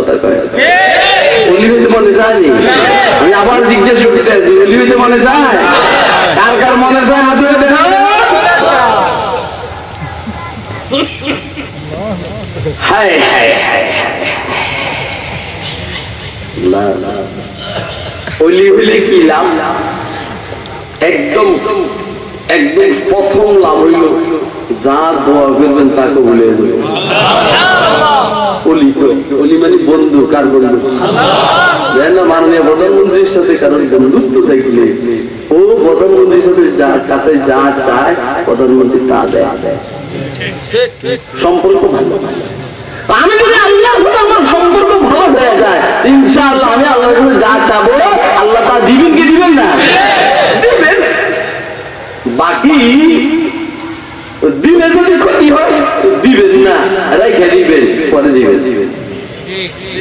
কথা কয় ওলি হইতে মনে চায়নি আমি আবার জিজ্ঞেস করতে আছি ওলি হইতে মনে চায় কার কার মনে চায় হাত তুলে দেখো হায় হায় হায় না না ওলি হইলে কি লাভ একদম একদম প্রথম লাভ হইল যার দোয়া করবেন তাকে বলে অলি তো অলি মানে বন্ধু কার বন্ধু জানেন না মাননীয় প্রধানমন্ত্রীর সাথে কারণ বন্ধুত্ব থাকলে ও প্রধানমন্ত্রীর সাথে যার কাছে যা চায় প্রধানমন্ত্রী তা দেয় সম্পর্ক ভালো আমি যদি আল্লাহর সাথে আমার সম্পর্ক ভালো হয়ে যায় ইনশাআল্লাহ আমি আল্লাহর কাছে যা চাবো আল্লাহ তা দিবেন কি দিবেন না দিবেন বাকি দিলে যদি ক্ষতি হয় দিবেন না রেখে দিবেন পরে দিবেন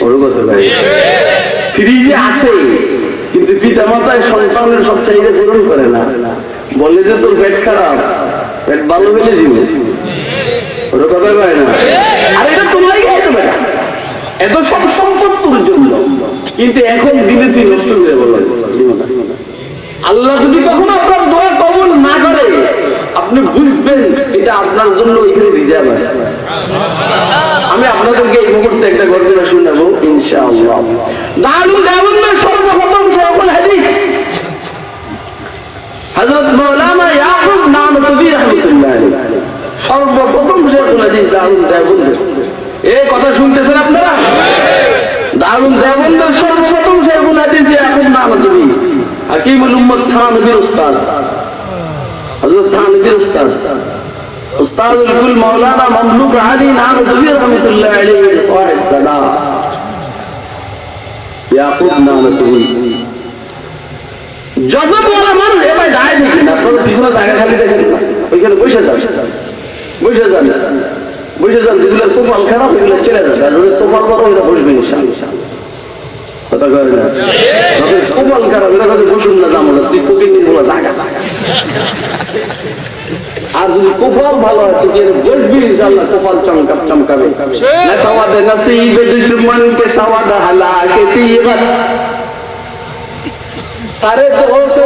ওর কথা ভাই ফ্রিজে আসে কিন্তু পিতা মাতায় সন্তানের সব চাহিদা পূরণ করে না বলে যে তোর পেট খারাপ পেট ভালো ফেলে দিবে ওর কথা কয় না আর এটা তোমারই খাইতে পারে এত সব সম্পদ তোর জন্য কিন্তু এখন দিনে তুই নষ্ট করে বলো আল্লাহ যদি কখনো আপনার দোয়া কবুল না করে আপনি বুঝবেন এটা আপনার জন্য এখানে রিজার্ভ আছে আমি আপনাদেরকে এই মুহূর্তে একটা ঘটনা শোনাবো ইনশাআল্লাহ দারুল দেওবন্দের সর্বপ্রথম শাইখুল হাদিস হযরত মাওলানা ইয়াকুব নানতবী রাহমাতুল্লাহ আলাইহি সর্বপ্রথম শাইখুল হাদিস দারুল দেওবন্দের এই কথা শুনতেছেন আপনারা দারুল দেওবন্দের সর্বপ্রথম শাইখুল হাদিস ইয়াকুব নানতবী হাকিমুল উম্মত থানভীর উস্তাদ হযরত থানভীর উস্তাদ উস্তাদুল কুল মাওলানা মামলুক আলী নানতবী রাহমাতুল্লাহ আলাইহি সাহেব সাদা ইয়াকুব নানতবী জজব ওয়ালা মানুষ এবার দাঁড়ায় দেখেন আপনারা পিছনে জায়গা খালি দেখেন ওইখানে বসে যান বসে যান বসে যান যেগুলো তোফাল খারাপ এগুলো চলে যাবে আর যদি তোফাল করো ওইটা বসবে ইনশাআল্লাহ কথা কয় না তোফাল খারাপ এটা কাছে বসুন না জামা তুই প্রতিদিন বলা জায়গা আর যদি কোফাল ভালো হয় তুই বসবি ইনশাআল্লাহ কোফাল চমকাবে না সওয়াদে নসিব দুশমন কে সওয়াদ হালাকে तीगत सारे दोस्त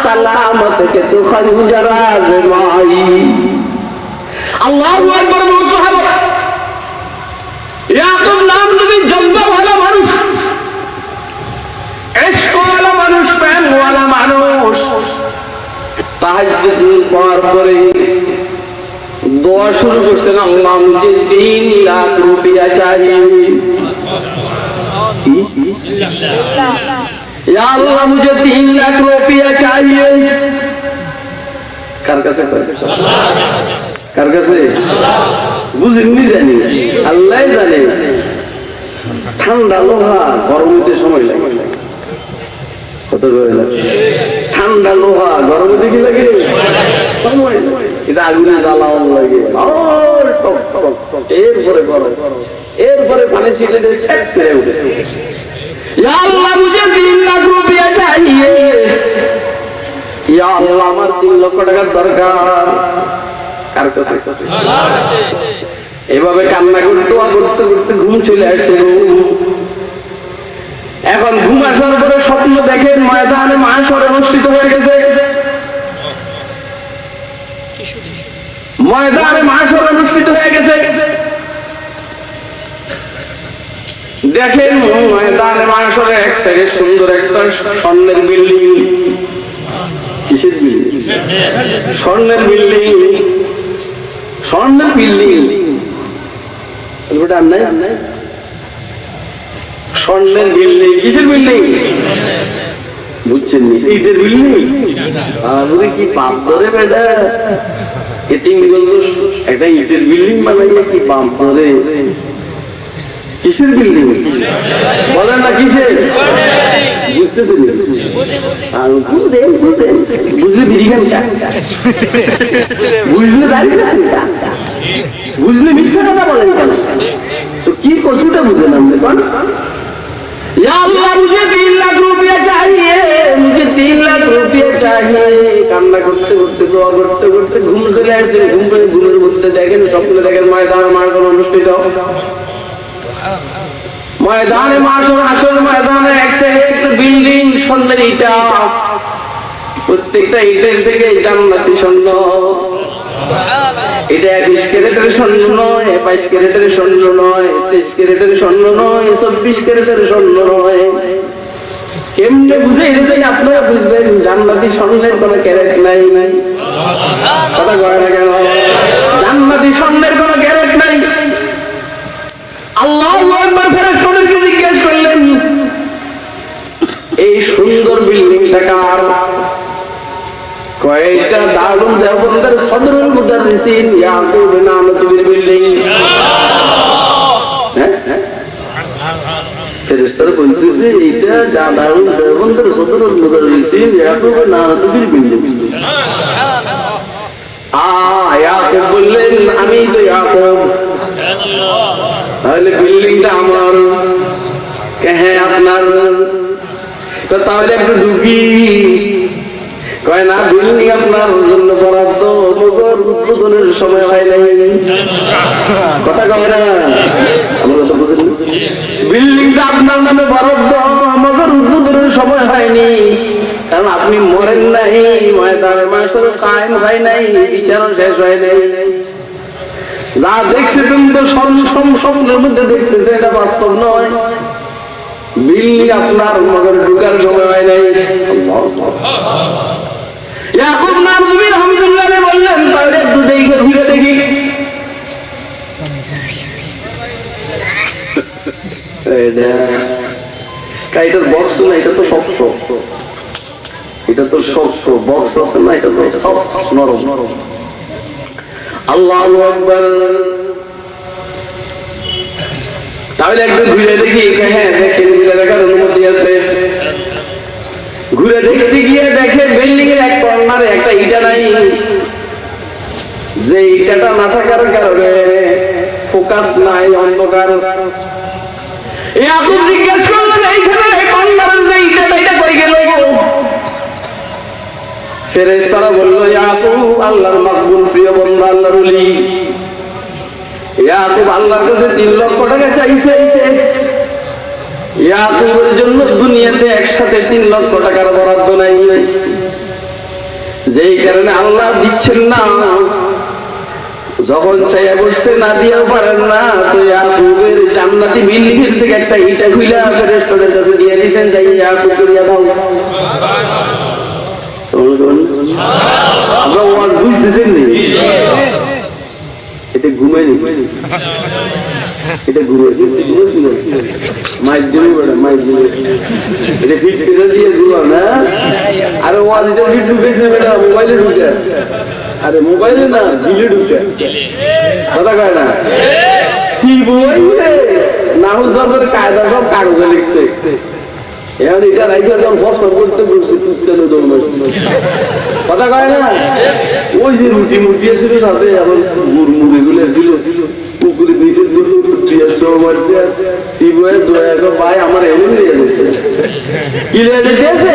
सलामत के तू खंजर आजमाई अल्लाहु अकबर साहब याकूब नाम नबी जज्बा वाला মানুষ इश्क वाला মানুষ प्रेम वाला মানুষ তাহাজ্জুদ পড়ার পরে দোয়া শুরু করছেন আল্লাহ মুঝে 3 লাখ রুপিয়া चाहिए या अल्लाह मुझे 3 लाख रुपया चाहिए কার কাছে কার কাছে বুঝেননি জানি আল্লাহ জানে ঠান্ডা লোহা গরমতে সময় লাগে কত করে লাগে ঠান্ডা লোহা গরমতে কি লাগে সময় এটা আগুনে জ্বালাও লাগে আর টক টক এরপরে গরম এরপরে পানি ছিটলে সেট করে উঠে या अल्लाह मुझे 3 लाख रुपया चाहिए या अल्लाह আমার 3 লক্ষ টাকা দরকার কার কাছে আল্লাহর কাছে এভাবে কান্না করতে করতে ঘুম চলে আসে এখন ঘুম আসার পরে স্বপ্ন দেখেন ময়দানে মাহশর অনুষ্ঠিত হয়ে গেছে ময়দানে মাহশর অনুষ্ঠিত হয়ে গেছে দেখেন ময়দানে মাহশরে এক সাইডে সুন্দর একটা স্বর্ণের বিল্ডিং কিসের বিল্ডিং স্বর্ণের বিল্ডিং ওটা নাই স্বর্ণের বিল্ডিং কিসের বিল্ডিং বুঝছেন নি ইটের বিল্ডিং আমাদের কি পাপ ধরে বেটা এতিমগঞ্জ একটা ইটের বিল্ডিং বানাইয়া কি পাপ ধরে কিসের বিল্ডিং বলেন না কিসের বুঝতেছেন বুঝলে বিরিগান বুঝলে দাঁড়িয়েছে বুঝলে মিথ্যা কথা বলেন কেন তো কি কসুটা বুঝে নাম দেখুন या अल्लाह मुझे 3 लाख रुपया चाहिए मुझे 3 लाख रुपया चाहिए কান্না করতে করতে দোয়া করতে করতে ঘুম চলে আসে ঘুমের মধ্যে দেখেন স্বপ্নে দেখেন ময়দানে মাহশর অনুষ্ঠিত ময়দানে মাশর আসল ময়দানে এক সাইডে একটা বিল্ডিং স্বর্ণের ইটা, প্রত্যেকটা ইটের থেকে জান্নাতি স্বর্ণ। এটা 21 ক্যারেটের স্বর্ণ নয়, 22 ক্যারেটের স্বর্ণ নয়, 23 ক্যারেটের স্বর্ণ নয়, 24 ক্যারেটের স্বর্ণ নয়। কেমনে বুঝে এসে আপনারা বুঝবেন জান্নাতি স্বর্ণের কোনো ক্যারেট নাই। কথা কয় না কেন? জান্নাতি স্বর্ণের কোনো ক্যারেট নাই। আল্লাহ একবার ফেরেশতাদেরকে জিজ্ঞেস করলেন, এই সুন্দর বিল্ডিংটা কার? কয়টা দারুন দেওবন্দের সদরুল মুদাররিসিন ইয়াকুব নামতুবির বিল্ডিং। ফেরেশতারা বলতেছে এটা দারুন দেওবন্দের সদরুল মুদাররিসিন ইয়াকুব নামতুবির বিল্ডিং। ইয়াকুব বললেন আমি তো ইয়াকুব, তাহলে বিল্ডিংটা আমার। হ্যাঁ আপনার। তাহলে একটু ঢুকি। কয় না, বিল্ডিং আপনার জন্য বরাদ্দ, মগর উদ্বোধনের সময় হয় নাই। কথা কয় না? আমরা তো বুঝেন বিল্ডিংটা আপনার নামে বরাদ্দ, মগর উদ্বোধনের সময় হয়নি, কারণ আপনি মরেন নাই, ময়দানে মাশর কায়েম হয় নাই, বিচারও শেষ হয় নাই। যা দেখছে তুমি তো স্বপ্নের মধ্যে দেখতেছে, এটা বাস্তব নয়। বিল্ডিং আপনার, মগর ঢুকার সময় হয় নাই। ইয়াকুব নামতুবি রাহমাতুল্লাহ আলাইহি বললেন তাহলে একটু দেখে ঘুরে দেখি। এটার বক্স না, এটা তো শক্ত, এটা তো শক্ত বক্স আছে না, এটা তো সফট নরম। আল্লাহু আকবার। তাহলে একটু ঘুরে দেখি। হ্যাঁ দেখেন, ঘুরে দেখার অনুমতি আছে। ঘুরে দেখতে গিয়ে দেখে বিল্ডিং এর এক কর্নারে একটা ইটা নাই। যে ইটাটা না থাকার কারণে ফোকাস নাই, অন্ধকার। ইয়াকুব জিজ্ঞেস করলেন এইখানে কর্নারের যে ইটাটা, এটা কই গেল? ফেরেশতারা বলল ইয়াকুব আল্লাহর মাকবুল প্রিয় বান্দা, আল্লাহর ওলি। ইয়াকুব আল্লাহর কাছে 3 লক্ষ টাকা চাইছে। ইয়াকুবের জন্য দুনিয়াতে একসাথে 3 লক্ষ টাকার বরাদ্দ নাই, যেই কারণে আল্লাহ দিচ্ছেন না। যখন চাইয়া বসছে না দিয়েও পারেন না, তো ইয়াকুবের জান্নাতি বিল্ডিং থেকে একটা ইটা খুইলা ফেরেশতাদের কাছে দিয়ে দিয়েছেন, যাই ইয়াকুবকে দিয়ে দাও। আমরা ওয়াজ বুঝতেছেন নি? এটা ঘুমাইনি, এটা ঘুমাইছিল মাইক দিবি বলে, মাইক দিবি এটা ফিট করে দিয়ে ঘুমা না। আরে ওয়াজ এটা ফিট ঢুকেছে বেটা, মোবাইলে ঢুকে। আরে মোবাইলে না, দিলে ঢুকে। কথা কয় না? নাহু সরকার কায়দা সব কাগজে লিখছে। এখন এটা রাইখা যখন ফসল করতে বসছে, পুস্তকে দৌড় মারছে। কথা কয় না? ওই যে রুটি মুটি ছিল সাথে, আবার গুড় মুড়ি গুলো ছিল, পুকুরে দিয়েছে দৌড় মারছে। শিবুয়ের দোয়া ভাই আমার এলুম নিয়ে যেতে, কি নিয়ে যেতে আছে?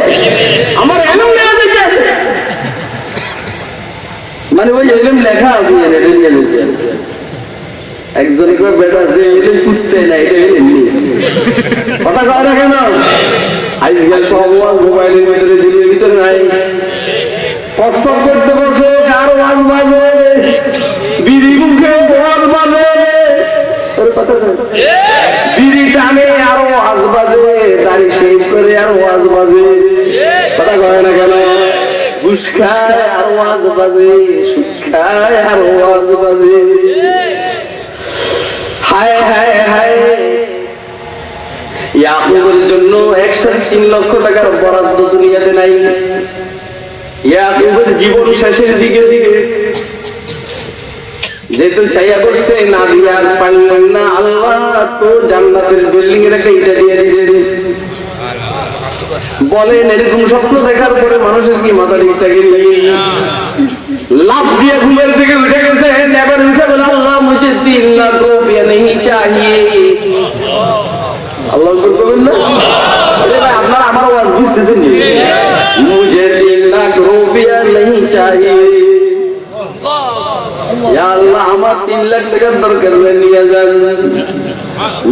আমার এলুম নিয়ে যেতে আছে, মানে ওই এলুম লেখা আছে নিয়ে যেতে আছে। একজন বেটা আছে এলুম কুত্তে না, এটা এমনি। কথা কয় না কেন? আজকাল সব মোবাইলের ভিতরে, দিনের ভিতরে নাই। প্রস্তাব করতে বসে আর ওয়াজ বাজে, বিড়ি মুখে ওয়াজ বাজে, বিড়ি টানে আর ওয়াজ বাজে, দাড়ি শেষ করে আর ওয়াজ বাজে। কথা কয় না কেন? ঘুষ খায় আর ওয়াজ বাজে, সুদ খায় আর ওয়াজ বাজে। হায় হায় হায়, ইয়াকুবের জন্য একসাথে 3 লক্ষ টাকার বরাদ্দ দুনিয়াতে নাই। ইয়াকুবের জীবন শেষের দিকে যেহেতু চাইয়া করছে, না দিয়ে আর পারলেন না। আল্লাহ তো জান্নাতের বিল্ডিং এর একটা ইটা দিয়ে দিয়েছেন। বলেন এরকম স্বপ্ন দেখার পরে মানুষের কি মাথা ঠিক থাকে? লাভ দিয়ে ঘুমের থেকে উঠে গেছে, এবার উঠে বলে আল্লাহ মুঝে 3 লাখ রুপিয়া নেই চাহিয়ে। আল্লাহ করবেন না? আপনারা আমার আওয়াজ বুঝতেছেন? মুঝে 3 লাখ রুপিয়া নেই চাহিয়ে। ইয়া আল্লাহ আমার 3 লাখ টাকার দরকার, নিয়ে যান।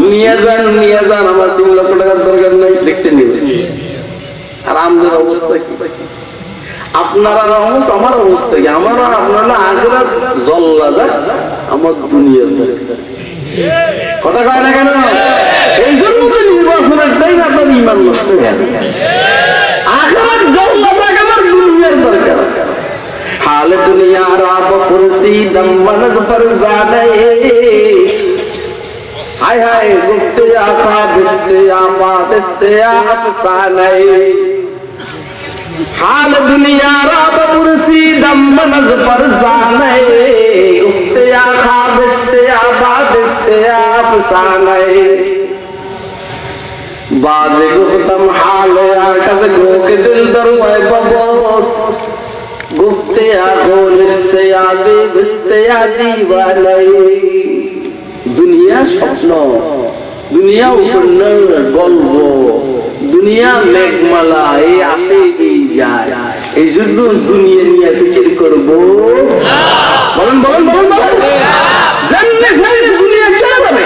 নিয়ে যান আমার 3 লক্ষ টাকার দরকার নাই, দেখছেন নি? আর আমাদের অবস্থা কি? আপনারা আমার অবস্থা কি? আমারও আপনারা আখিরাত জল্লা যাক, আমার দুনিয়ার দরকার। কথা কয় না কেন? এই জন্য তো নির্বাচনের টাইম আপনার ইমান নষ্ট হয়ে যাবে। আখিরাত জল্লা যাক, আমার দুনিয়ার দরকার। हाल दुनिया राब कुर्सी दमनज पर जाने हाय हाय गुप्ते आखा बिस्ते आमा बिस्ते अफसाने हाल दुनिया राब कुर्सी दमनज पर जाने गुप्ते आखा बिस्ते आमा बिस्ते अफसाने बाजे गुप्तम हाल आकाश गो के दिल दरवाए बबोस गुप्ते आगो लिस्ते आदि बिस्ते आदि वाले दुनिया स्वप्न दुनिया उपन्न गल्प दुनिया मेघमाला এই আসে এই যায় এই জন্য দুনিয়া নিয়ে ফিকির করব বলেন বলেন বলেন যেমনে সামনে দুনিয়া চলে যাবে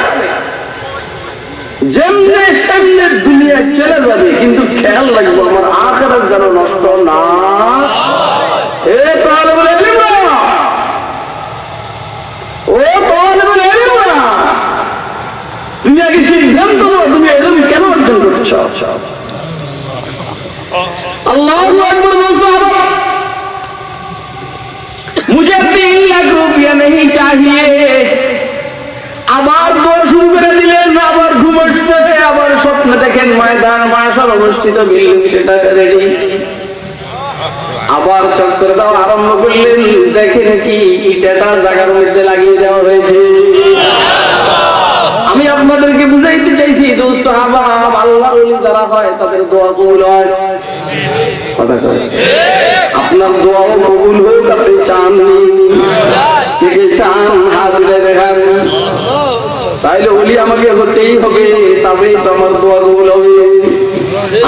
যেমনে সামনে দুনিয়া চলে যাবে কিন্তু খেয়াল রাখবো আমার আখিরাত যেন নষ্ট না তুমি আগে সিদ্ধান্ত নাও তুমি এরকম কেন অর্জন করছ। আল্লাহু আকবার মুঝে 3 লাখ রুপিয়া नहीं चाहिए আবার দোয়া শুরু করে দিলেন আবার ঘুমাচ্ছে আবার স্বপ্ন দেখেন ময়দান মাশাআল্লাহ অনুষ্ঠিত বিল্ডিং সেটা রেডি আবার চক্কর দাও আরম্ভ করলেন দেখে নাকি ইটাটা জায়গার মধ্যে লাগিয়ে দেওয়া হয়েছে। আমি আপনাদেরকে বুঝাইতে চাইছি দোস্ত আহবাব আল্লাহর ওলি যারা হয় তাদের দোয়া কবুল হয়। কথা কয় আপনার দোয়াও কবুল হোক আপনি চান কে চান হাত তুলে দেখান তাইলে ওলি আমাকে হতেই হবে তবেই তো আমার দোয়া কবুল হবে।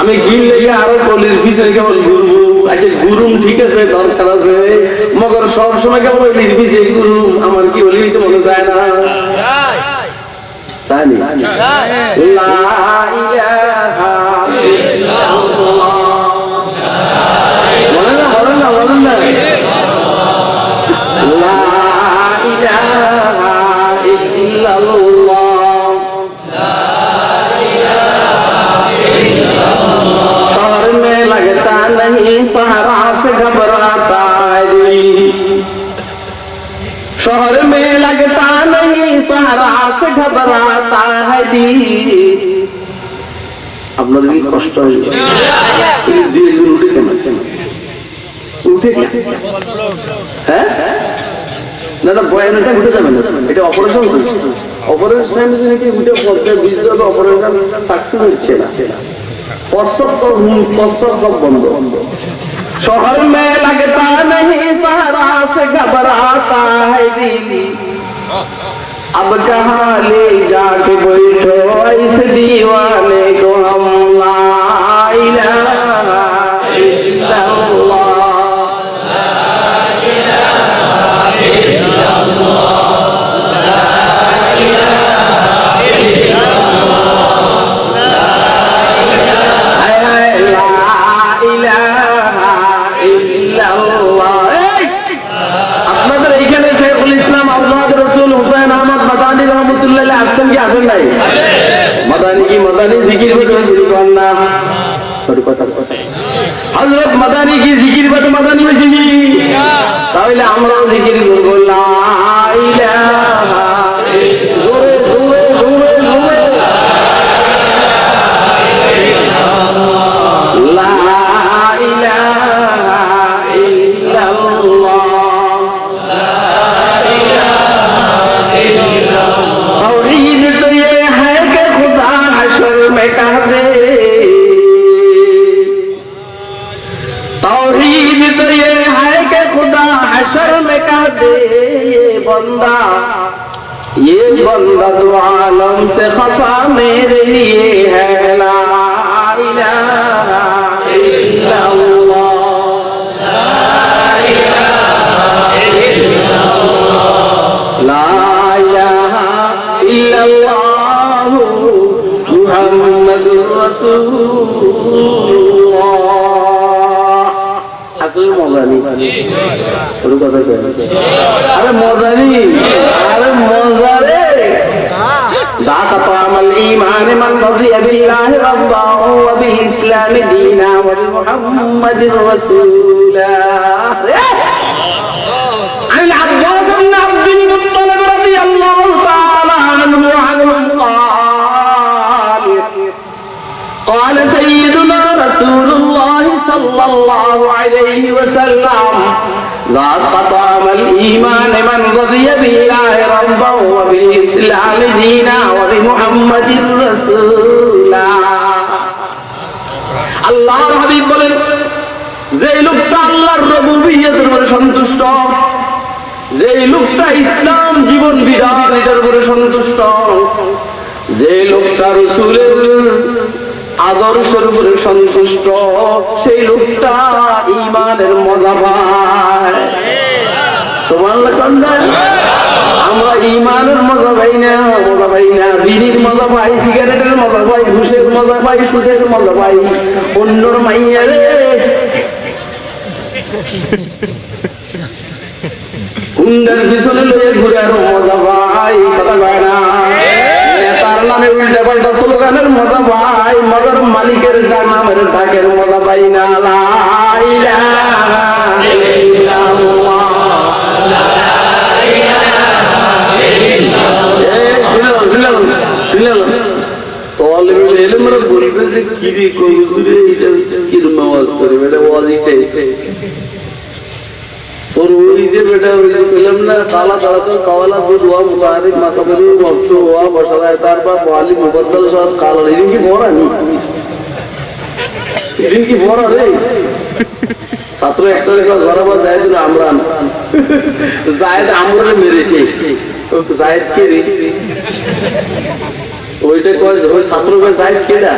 আমি গিল লেগে আরো কলির পিছনে কেবল ঘুরবো আচ্ছা গুরুম ঠিক আছে দরকার আছে মগর সব সময় কেবল অলির পিছিয়ে গুরুম আমার কি অলি তো মনে চায় না জানি লা ইলাহা ইল্লাল্লাহ বলেন না বলেন না বলেন না লা ইলাহা ইল্লাল্লাহ सहरा से घबराता है दिल शहर में लगता नहीं सहरा से घबराता है दिल আপনাদের কি কষ্ট হয় দিয়ে উঠে কেন উঠে হ্যাঁ না না বয়ানটা উঠে যাবে না এটা অপারেশন অপারেশন নাকি উঠে পড়তে বুঝতে হবে অপারেশন সাকসেস হচ্ছে না बंद शहर में लगता नहीं सहरा से घबराता है दिल अब कहाँ ले जाके बैठो ऐसे दीवाने को हम ला इलाहा इल्लल्लाह हजरत मदानी की जिकिर बात मदानी में शिवी ताहले আমরাও জিকির করব লা ইলাহা জোরে জোরে জোরে জোরে লা ইলাহা ইল্লাল্লাহ লা ইলাহা ইল্লাল্লাহ तौहीद तो ये है कि खुदा हशर में कह दे तौहीद तो ये है कि खुदा हशर में कह दे ये बंदा दो आलम से खफा मेरे लिए है ला इलाहा इल्लल्लाह ला इलाहा इल्लल्लाह ला इलाहा इल्लल्लाह মুহাম্মাদুর রাসূলুল্লাহ। আসলে মজা নেই, ওর কথা কয়, আরে মজা নেই, আরে মজা রে। ذاق طعم الإيمان من رضي بالله ربا وبالإسلام دينا وبمحمد رسولا. عن العباس بن عبد المطلب رضي الله تعالى عنه قال سيدنا رسول الله صلى الله عليه وسلم ذاق طعم الإيمان من رضي بالله ربا وبالإسلام دينا وبمحمد رسولا. আল্লাহর হাবিব বলেন, যে লোকটা আল্লাহর রুবুবিয়্যতের উপরে সন্তুষ্ট, যে লোকটা ইসলাম জীবন বিধান এটার উপরে সন্তুষ্ট, যে লোকটা রাসূলের আদর্শের উপরে সন্তুষ্ট, সেই লোকটা ঈমানের মজা পায়। সুবহানাল্লাহ। আমরা ঈমানের মজা পাই না, মজা পাই না। বিড়ির মজা পাই, সিগারেটের মজা পাই, ঘুষের মজা পাই, সুদের মজা পাই, অন্যর মাইয়া রে হুন্ডার পিছনে লয়ে ঘুরে আরো মজা পাই। কথা কয় না, নেতার নামে উল্টা পাল্টা স্লোগানের মজা পাই, মজার মালিকের নামের ডাকের মজা পাই না। লা ইলাহা ইল্লাল্লাহ, লা ইলাহা ইল্লাল্লাহ। তালিবুল ইলমরা বলবে যে কি রে কবুরে এটা কি নামাজ পড়ে, এটা ওয়াজিব और वही से बेटा वही फिल्म ना काला दरअसल काला बुध हुआ मुबारक माकबरी वक्त हुआ बशरा तार पर वाली मुबद्दल साहब काला इनकी मोरा नहीं, इनकी मोरा नहीं। ছাত্র একটা লেখা জরাবা জায়েদুল আমরান, জায়েদ আমরে মেরেছে, জায়েদ কে রে ওইটা কয়, ওই ছাত্র কয় জায়েদ কেডা,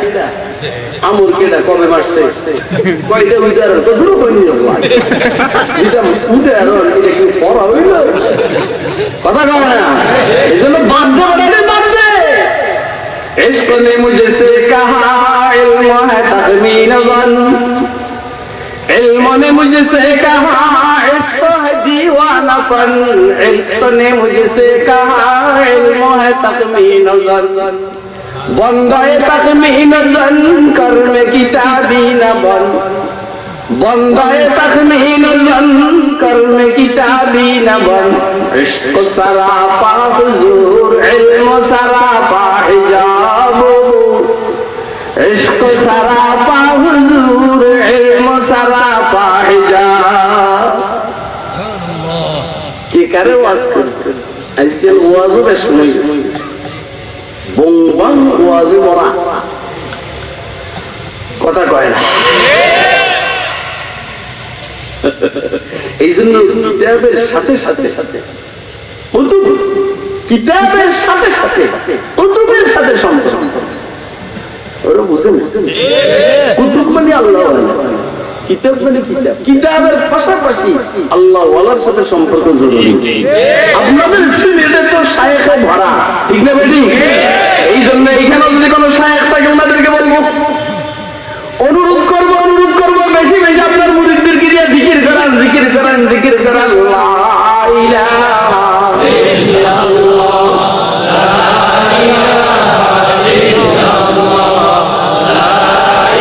আমর কেডা, কবে মারছে, কয়টা উইদার তো দূর করে নিয়ে যাবো এটা উইদার, এটা কি পড়া হইল? কথা কয় না, এজন্য বাধ্য বানালে বাধ্য। इश्क ने मुझसे कहा इल्म है तखमीन ज़न, इल्म ने मुझसे कहा इश्क है दीवानापन, इश्क ने मुझसे कहा इल्म है तखमीन ज़न, बंदाए तखमीन ज़न कर में किताबी न बन, बंदाए तखमीन ज़न कर में किताबी न बन, इश्क सरापा हुजूर इल्म सरापा हिजाब, इश्क सरापा हुजूर इल्म सरापा हिजाब। কি করে ওয়াজ করছে আজকাল, ওয়াজও বেশ শুনি বংবাং ওয়াজে মরা, কথা কয় না। এই জন্য কিতাবের সাথে সাথে কুতুব, কিতাবের সাথে সাথে কুতুবের সাথে সম্পর্ক, ওরা বুঝেন। কুতুব মানে আল্লাহ, কিতাব মানে কিতাব, কিতাবের পাশাপাশি আল্লাহ ওয়ালার সাথে সম্পর্ক জরুরি। আপনাদের সিলেটে তো শায়েখে ভরা, ঠিক না বেটি? এই জন্য এখানে যদি কোনো শায়েখ থাকে ওনাদেরকে বলবো, অনুরোধ করবো বেশি বেশি আপনার মুরিদদেরকে দিয়ে জিকির করান, জিকির করান, জিকির করান। লা ইলাহা ইল্লাল্লাহ, লা ইলাহা ইল্লাল্লাহ, লা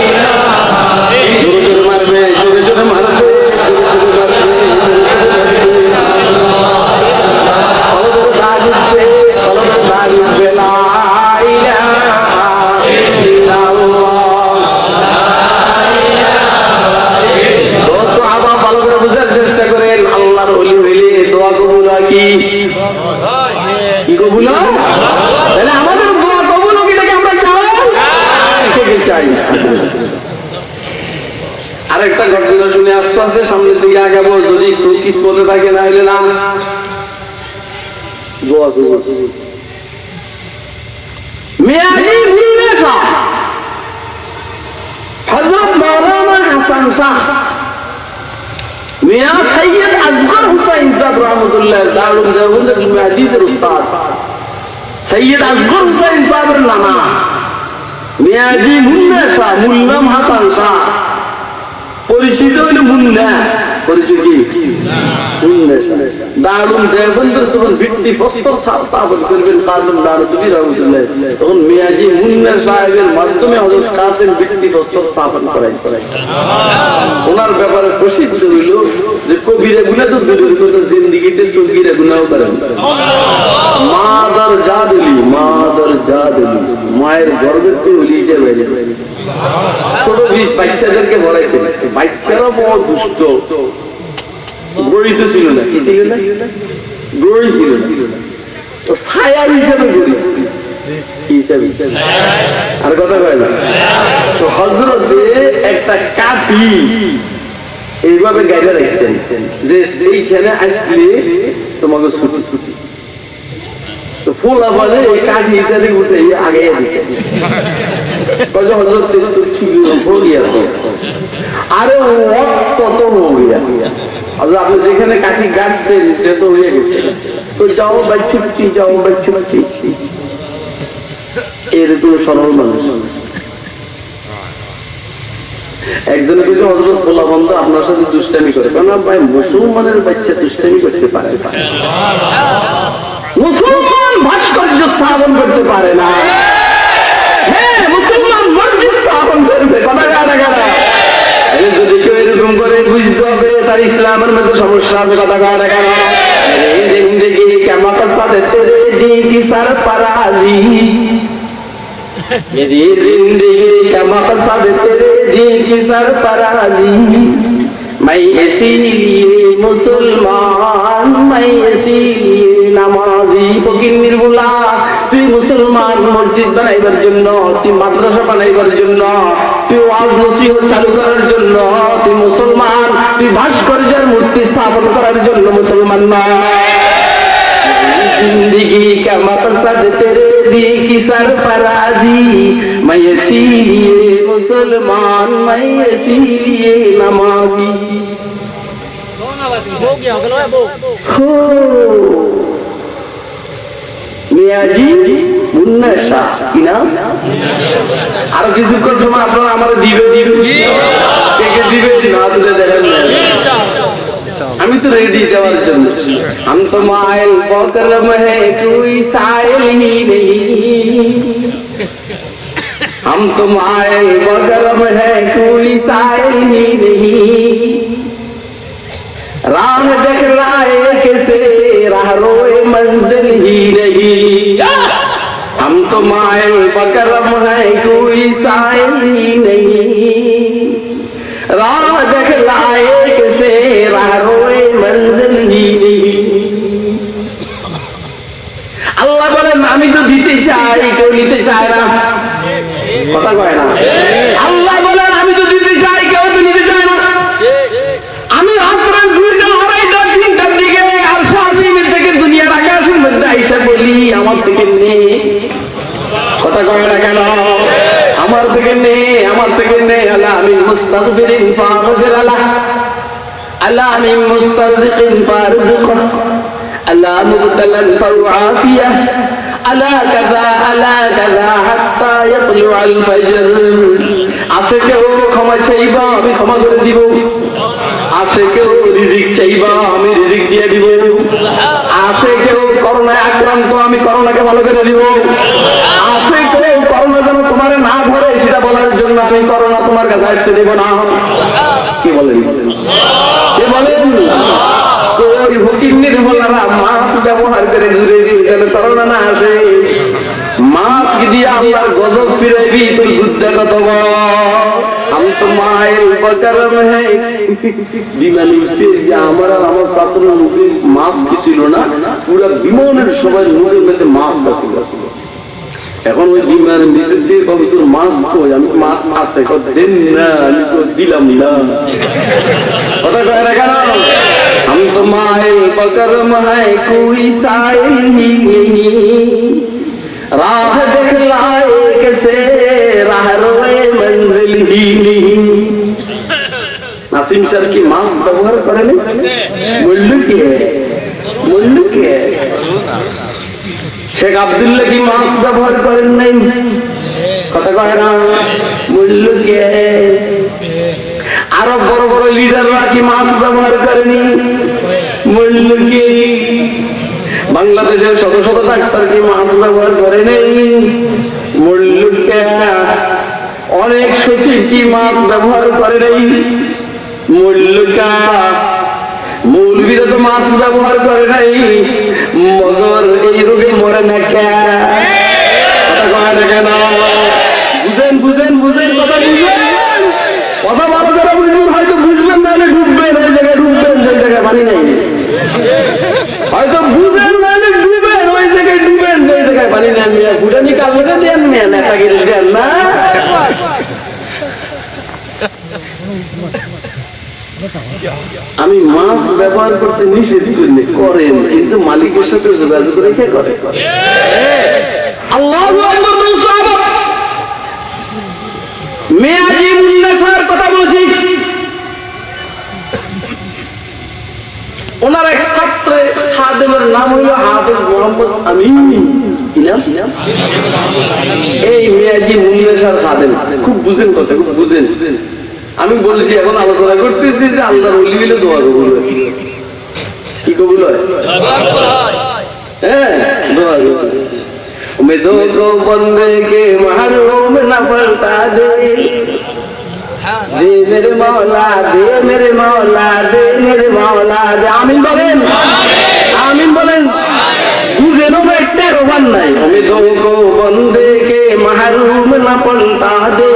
ইলাহা ইল্লাল্লাহ। জোরে জোরে মারবে, কি কবুল হয়? তাহলে আমাদের দোয়া কবুল হোক, এটাকে আমরা চাই। আরেকটা ঘটনা শুনে আস্তে আস্তে সামনের দিকে আগাবো, যদি একটু কিসমতে থাকে, না হলে না। দোয়া কবুল মিয়াজি জিনেশা হযরত মাওলানা হাসান শাহ মিয়া সৈয়দ আসগর হুসাইন সাহেব রহমতুল্লাহ দারুল দেওবন্দের হাদিসের উস্তাদ সৈয়দ আসগর হুসাইন সাহেবের নানা মিয়াজি মুন্না শাহ, মূল নাম হাসান শাহ, পরিচিত হইল মুন্না, পরিচিত কি মুন্না শাহ। দারুল দেওবন্দের যখন ভিত্তি প্রস্তর স্থাপন করবেন কাসেম দারুদ্দৌলি রহমতুল্লাহ, তখন মিয়াজি মুন্না সাহেবের মাধ্যমে হযরত কাসেম ভিত্তি প্রস্তর স্থাপন করাইছে। ওনার ব্যাপারে প্রসিদ্ধ হইল যে কবিরা গুনাহ তো দূরের কথা, জিন্দেগিতে সগীরা গুনাহও করেন। মাদার জাদুলি, মাদার জাদুলি, মায়ের গর্ভের থেকে ওলি হিসেবে বেরিয়েছে। ছোট বাচ্চাদেরকে বলাইতেন, বাচ্চারা বড় দুষ্ট, গড়িত ছিল না, কি ছিল না, গড়ি ছিল না, তো ছায়া হিসেবে গড়ি হিসাবে। আর কথা কয় না, তো হযরতে একটা কাঠি এইভাবে গাইডা রাখতেন যে এইখানে আসলে তোমাকে ছুটি ছুটি, তো ফুলা বলে এই কাঠি ইত্যাদি উঠে আগে হযরত আরে কত হইয়া, আপনি যেখানে কাঠি গাছছেন সেটা তো হয়ে গেছে, তো যাও বাচ্চুটি, যাও বাচ্চুটি, এরকম সরল মানুষ। একজনের কিছু হযরত পোলা বন্ধ আপনার সাথে দুষ্টামি করে, কারণ ভাই মুসলমানের বাচ্চা দুষ্টামি করতে পারে, মুসলমান ভাস্কর্য স্থাপন করতে পারে না। হ্যাঁ, মুসলমান মসজিদ স্থাপন করবে, কথা কাটা কাটা। যদি কেউ এরকম করে বুঝতে হবে তার ইসলামের মধ্যে সমস্যা আছে, কথা কাটা কাটা। জিন্দেগি কেমন সাথে তেরে দিন কি সরফরাজি, मेरी जिंदगी का मकसद तेरे दिन की सरफराजी, मैं इसीलिए मुसलमान, मैं इसीलिए নামাজি। ফকির নির্মলা, তুই মুসলমান মসজিদ বানাইবার জন্য, তুই মাদ্রাসা বানাইবার জন্য, তুই ওয়াজ নসিহত চালু করার জন্য তুই মুসলমান, তুই ভাস্কর্যের মূর্তি স্থাপন করার জন্য মুসলমান না। जिंदगी का मकसद तेरे दी की सरफराजी, मैं इसीलिए मुसलमान, मैं इसीलिए नमाजी। মিয়াজি মুন্না শাহ, কি নাম? আর কিছুক্ষণ সময় আপনারা আমার দিবে কে কে দিবে না তুলে দেখেন, আমি তো রেডি দেওয়ার জন্য। हम तो माइल बकरम है कोई साइल ही नहीं, हम तो माइल बकरम है कोई साइल ही नहीं, राह दिखलाए किसे राह रोए मंजिल ही नहीं, हम तो माइल बकरम है कोई साइल ही नहीं, राह दिखलाए किसे राह रोए मंजिल ही नहीं। আল্লাহ বলেন আমি তো দিতে চাই, কেউ নিতে চায় না, কথা কয় না। আল্লাহ বলেন আমি তো দিতে চাই, কেউ তো নিতে চায় না। আমি রাত্রে 2টা 2:30 3টার দিকে 880 মিনিট থেকে দুনিয়ার আকাশের মধ্যে আইসা বলি আমার থেকে নে, কথা কয় না কেন? আমার থেকে নে, আমার থেকে নে। আল্লাহ আমি মুস্তাগফিরিন ফাগফির আলাহ, আল্লাহ আমি মুস্তাযিকিন ফারযুক, আল্লাহ মুবতালান ফাউআফিয়া, আলা কাযা আলা কাযা হাত্তা ইয়াতলুআল ফাজর। আসে কেউ ক্ষমা চাইবা, আমি ক্ষমা করে দিব। আসে কেউ রিজিক চাইবা, আমি রিজিক দিয়ে দিব। আসে কেউ করোনায় আক্রান্ত, আমি করোনাকে ভালো করে দিব। আসে কেউ করোনা যেন তোমার না ধরে সেটা বলার জন্য আমি করোনা তোমার কাছে আসতে দেব না। কি বলেন? কে বলেন? ওই ফকির নির্মলারা মাস্ক ব্যবহার করে ঘুরে দিয়ে যেন করোনা না আসে। মাস্ক দিয়ে আল্লাহর গজব ফিরাইবি, তুই বুদ্ধ কত বড়। हम तो माइल बकरम है, বিমানে উঠছে যে আমার ছাত্র মুখে মাস্ক ছিল না, পুরো বিমানের সবাই মুখের মধ্যে মাস্ক ছিল। এখন ওই বিমানের নিচে দিয়ে কবি তোর মাস্ক কই, আমি মাস্ক আছে দেন না, আমি তো দিলাম না, কথা কয় না কেন? हम तो माइल बकरम है कोई साइल ही नहीं, राह दिखलाए कैसे राह रोए मंजिल ही नहीं। नासिम सर की मास्क व्यवहार करें, मुल्लू की है, मुल्लू की है। शेख अब्दुल्ला की मास्क व्यवहार करें नहीं, কথা কয় না মূল্য কে আরো বড় বড় লিডাররা কি মাছ ব্যবহার করেনি মূল্য কি বাংলাদেশের শত শত ডাক্তার কি মাছ ব্যবহার করে নেই মূল্য কে অনেক সচিব কি মাছ ব্যবহার করে নেই মূল্য কা মৌলবীরা তো মাছ ব্যবহার করে নাই মগর এই রোগে মরে না কেন বুঝেন বুঝেন বুঝেন কথা বুঝেন কথা ভালো যারা বুঝবেন হয়তো বুঝবেন নাহলে ডুববেন ওই জায়গায় ডুববেন যে জায়গায় পানি নাই হয়তো বুঝেন নাহলে ডুববেন ওই জায়গায় ডুববেন যে জায়গায় পানি নেন ফুটানি কালকে দেন নেশা গিরে দেন না আমি মাছ ব্যবহার করতে নিষেধ করেন কিন্তু মালিকের সাথে যোগাযোগ রেখে করে আল্লাহু আকবার মেয়াজি মুন্নাসার কথা বলছি ওনার এক ছাত্র খাদেমের নাম হলো হাফেজ মোহাম্মদ আমিন কি নাম এই মেয়াজি মুন্নাসার খাদেম খুব বুঝেন কথা খুব বুঝেন আমি বলছি এখন আলোচনা করতেছি যে আল্লাহর ওলি হলে দোয়া কবুল হয় কি কবুল হয় হ্যাঁ দোয়া কবুল उम्मीदों को बंदे के महरूम न पलटा दे दे मेरे मौला दे मेरे मौला दे मेरे मौला दे आमीन बोलें आमीन बोलें बुझे नो बैठते रोवन नहीं उम्मीदों को बंदे के महरूम न पलटा दे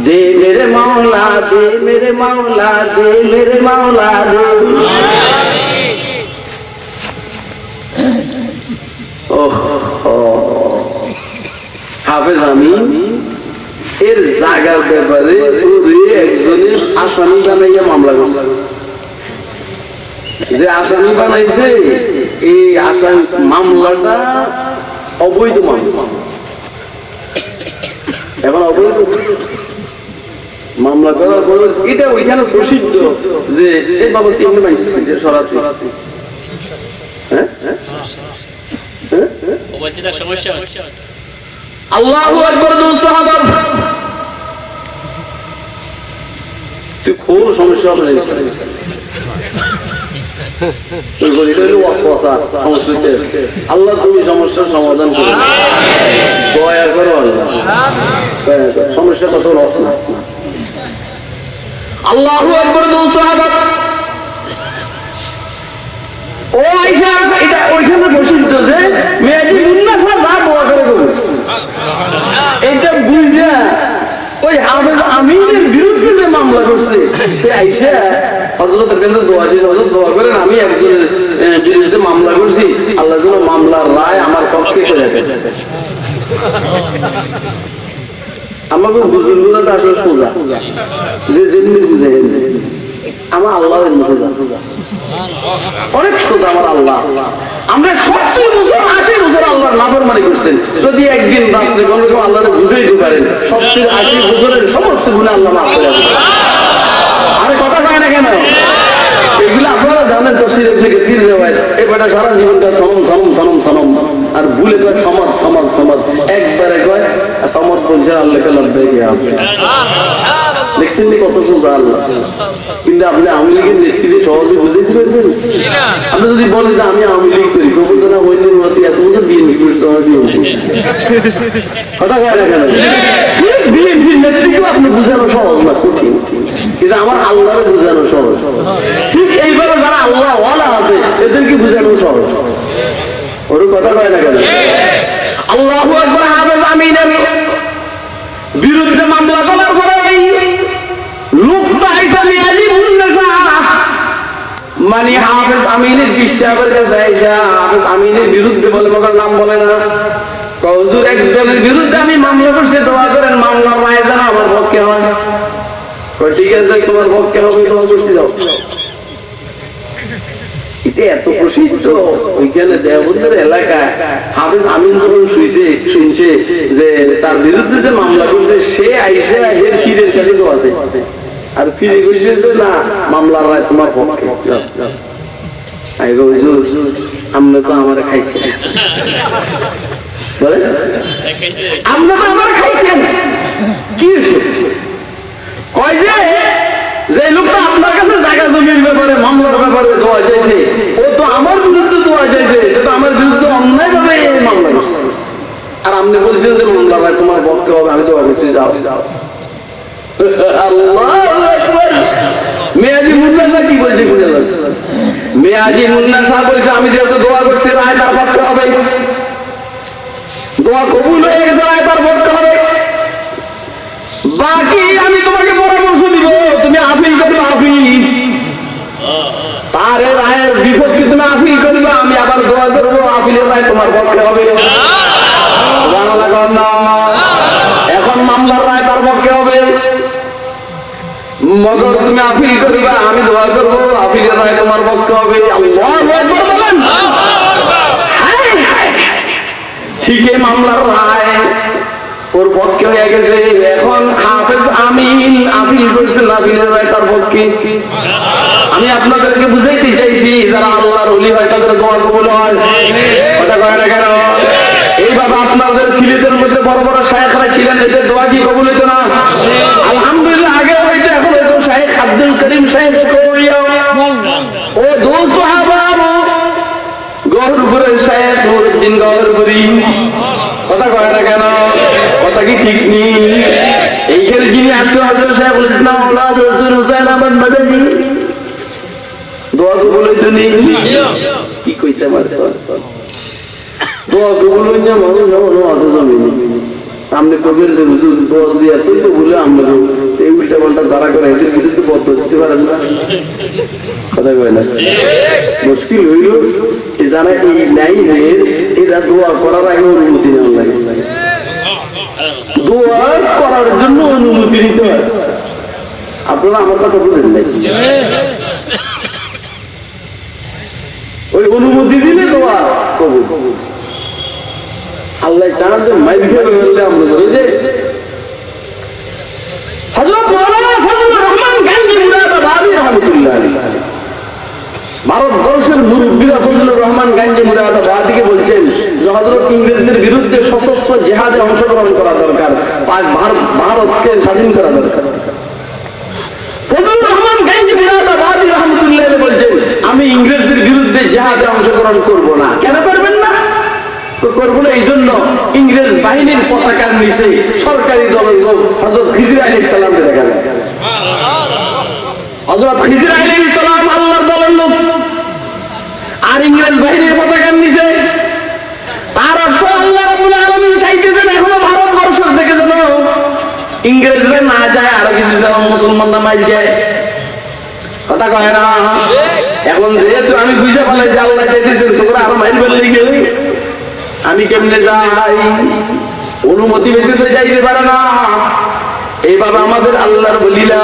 दे मेरे मौला दे मेरे मौला दे मेरे मौला दे হাফেজ আমিন এর জায়গার ব্যাপারে একজনের আসামি বানাইয়া মামলা করছে যে আসামি বানাইছে এই আসামি মামলাটা অবৈধ মামলা এখন অবৈধ মামলা করার পর এটা ওইখানে প্রসিদ্ধ যে এই বাবদ এমনি মাইছে সরাসরি হ্যাঁ সমস্যা আল্লাহু আকবার সাহাবা তুই খুব সমস্যা হবে আল্লাহ তুমি সমস্যার সমাধান করো দয়া করো সমস্যা কত রস না আল্লাহু আকবার সাহাবা ও আয়েশা এটা ওইখানে প্রসিদ্ধ যে মেয়াজি মুন্নাসা যা দোয়া করে করবে এটা বুঝা ওই হাফেজ আমিনের বিরুদ্ধে যে মামলা করছে সে আয়েশা হযরতের কাছে দোয়া ছিল হযরত দোয়া করেন আমি একজনের বিরুদ্ধে মামলা করছি আল্লাহ যেন মামলার রায় আমার পক্ষে করে দেন আমাকে বুঝুনগুলো তো আসলে সোজা যে যেমনি বুঝে আমার আল্লাহ অনেক সোজা আমার আল্লাহ আমরা 70 বছর 80 বছর আল্লাহর নাফরমানি করছেন যদি একদিন রাত্রে কোনো আল্লাহকে বুঝাইতে পারেন 70 80 বছরের সমস্ত গুনাহ আল্লাহ মাফ করে দেন আরে কথা কয় না কেন এগুলো আপনারা জানেন তাফসীরের থেকে ফিরে যাওয়ায় এই বেটা সারা জীবনটা সনম সনম সনম সনম আর ভুলে কয় সমাজ সমাজ সমাজ একবারে কয় সমাজ বলছে আল্লাহকে লব্বাইকে আপনি দেখছেন কত সোজা আল্লাহ কিন্তু আপনি আওয়ামী লীগের নেতৃত্বে সহজে বুঝাইতে পারবেন আপনি যদি বলেন যে আমি আওয়ামী লীগ করি প্রবর্তনা হইলেন এত বছর বিএনপি কথা কয় না কেন বিএনপির নেতৃত্ব আপনি বুঝানো সহজ না কঠিন কিন্তু আমার আল্লাহরে বুঝানো সহজ ঠিক এইভাবে যারা আল্লাহ ওয়ালা আছে এদেরকে বুঝানো সহজ ওর কথা কয় না কেন আল্লাহু আকবার হাফেজ আমিনের বিরুদ্ধে মামলা করার পরে লোকটা আয়েশা মেয়াজি মুন্নাসা মানে হাফেজ আমিনের বিশ্বাসের কাছে আয়েশা হাফেজ আমিনের বিরুদ্ধে বলে মগর নাম বলে না হুজুর একজনের বিরুদ্ধে আমি মামলা করছি দোয়া করেন মামলা রায় যেন আমার পক্ষে হয় ঠিক আছে তোমার পক্ষে হবে তোমার করছি যাও এটা এত প্রসিদ্ধ ওইখানে দেওবন্দের এলাকায় হাফেজ আমিন যখন শুনছে যে তার বিরুদ্ধে যে মামলা করছে সে আইসা এর ফিরের কাছে তো আছে আর ফিরে করছে না মামলার রায় তোমার পক্ষে আমরা তো আমার খাইছি বলে আমরা তো আমার খাইছেন কি হয়েছে কয় যে লোকটা আপনার কাছে জায়গা জমির ব্যাপারে মামলার ব্যাপারে দোয়া চাইছে ও তো আমার বিরুদ্ধে দোয়া চাইছে সে তো আমার বিরুদ্ধে অন্যায় ভাবে মামলা করছে আর আপনি বলছেন যে মামলা ভাই তোমার পক্ষে হবে আমি দোয়া করছি যাও আল্লাহু আকবার মেয়াজি মুন্না সাহেব কি বলছে মেয়াজি মুন্না সাহেব বলছে আমি যেহেতু দোয়া করছি রায় তার পক্ষে হবে দোয়া কবুল হয়ে গেছে রায় তার পক্ষে হবে বাকি আমি তোমাকে পরামর্শ দিব তুমি আপিল করবে আপিল তার রায়ের বিপক্ষে তুমি আপিল করবে আমি আবার দোয়া করবো আপিলের রায় তোমার পক্ষে হবে এখন মামলার রায় তার পক্ষে হবে মগর তুমি আপিল করবে আমি দোয়া করবো আপিলের রায় তোমার পক্ষে হবে ঠিক এই মামলার রায় ওর পক্ষে হয়ে গেছে এখন হাফেজ আমিন আপিল করছেন আপিলের রায় তার পক্ষে আমি আপনাদেরকে বুঝাইতে চাইছি যারা আল্লাহর ওলি হয় তাদের দোয়া কবুল হয় কথা কয় না কেন এইভাবে আপনাদের সিলেটের মধ্যে বড় বড় শায়েখরা ছিলেন এদের দোয়া কি কবুল হইতো না আলহামদুলিল্লাহ আগে হইতো এখন হয়তো শায়েখ আব্দুল করিম সাহেব ও দো সাহাবা গহরপুরের শায়েখ নুরউদ্দিন গহরপুরি কথা কয় না কেন কথা কি ঠিক নেই এইখানে যিনি আসছে হযরত শাইখুল ইসলাম আওলাদ রাসূল হুসাইন আহমদ মাদানী দোয়া কবুল হইতো নি কি কইতে পারে দোয়া কবুল হইছে মানুষ যেমন আছে জমিনে সামনে কবির যে হুজুর দোয়া দিয়ে তুই তো বলে আমরা এই উল্টা পাল্টা যারা করে এদের বিরুদ্ধে বদ্ধ দিতে পারেন না কথা কয় না মুশকিল হইল এই যারা এই লাইনের এরা দোয়া করার আগে অনুমতি নেওয়া লাগে দোয়া করার জন্য অনুমতি নিতে হয় আপনারা আমার কথা বুঝেন নাই ওই অনুমতি দিলে দোয়া কবুল আল্লাহ জানান যে মাইল খেয়ে বললে আমরা ওই যে হযরত মাওলানা ফজলুর রহমান গান্ধী মুরাদাবাদী রাহমাতুল্লাহ আলাইহি ভারতবর্ষের মুরব্বীরা ফজলুর রহমান গান্ধী মুরাদাবাদীকে বলছেন যে হযরত ইংরেজদের বিরুদ্ধে সশস্ত্র জিহাদে অংশগ্রহণ করা দরকার ভারতকে স্বাধীন করা দরকার ফজলুর রহমান গান্ধী মুরাদাবাদী রাহমাতুল্লাহ আলাইহি বলছেন আমি ইংরেজদের বিরুদ্ধে জিহাদে অংশগ্রহণ করব না কেন করবেন না তো করবো না এই জন্য ইংরেজ বাহিনীর পতাকার নিচে সরকারি দলের লোক হযরত খিজির আলাইহিস সালামকে দেখা যায় হযরত খিজির আলাইহিস সালাম আল্লাহর দলের লোক আর ইংরেজ বাহিনীর পতাকার নিচে তার অর্থ আল্লাহ রাব্বুল আলামিন চাইতেছেন এখনো ভারতবর্ষ থেকে যেন ইংরেজরা না যায় আর কিছু যেন মুসলমানরা মাইল যায় কথা কয় না এখন যেহেতু আমি বুঝে ফেলাইছি আল্লাহ চাইতেছেন তোমরা আরো মাইল বললে গেলে আমি কেমনে যাই অনুমতি ব্যতীত যাইতে পারে না এইভাবে আমাদের আল্লাহর বলিলা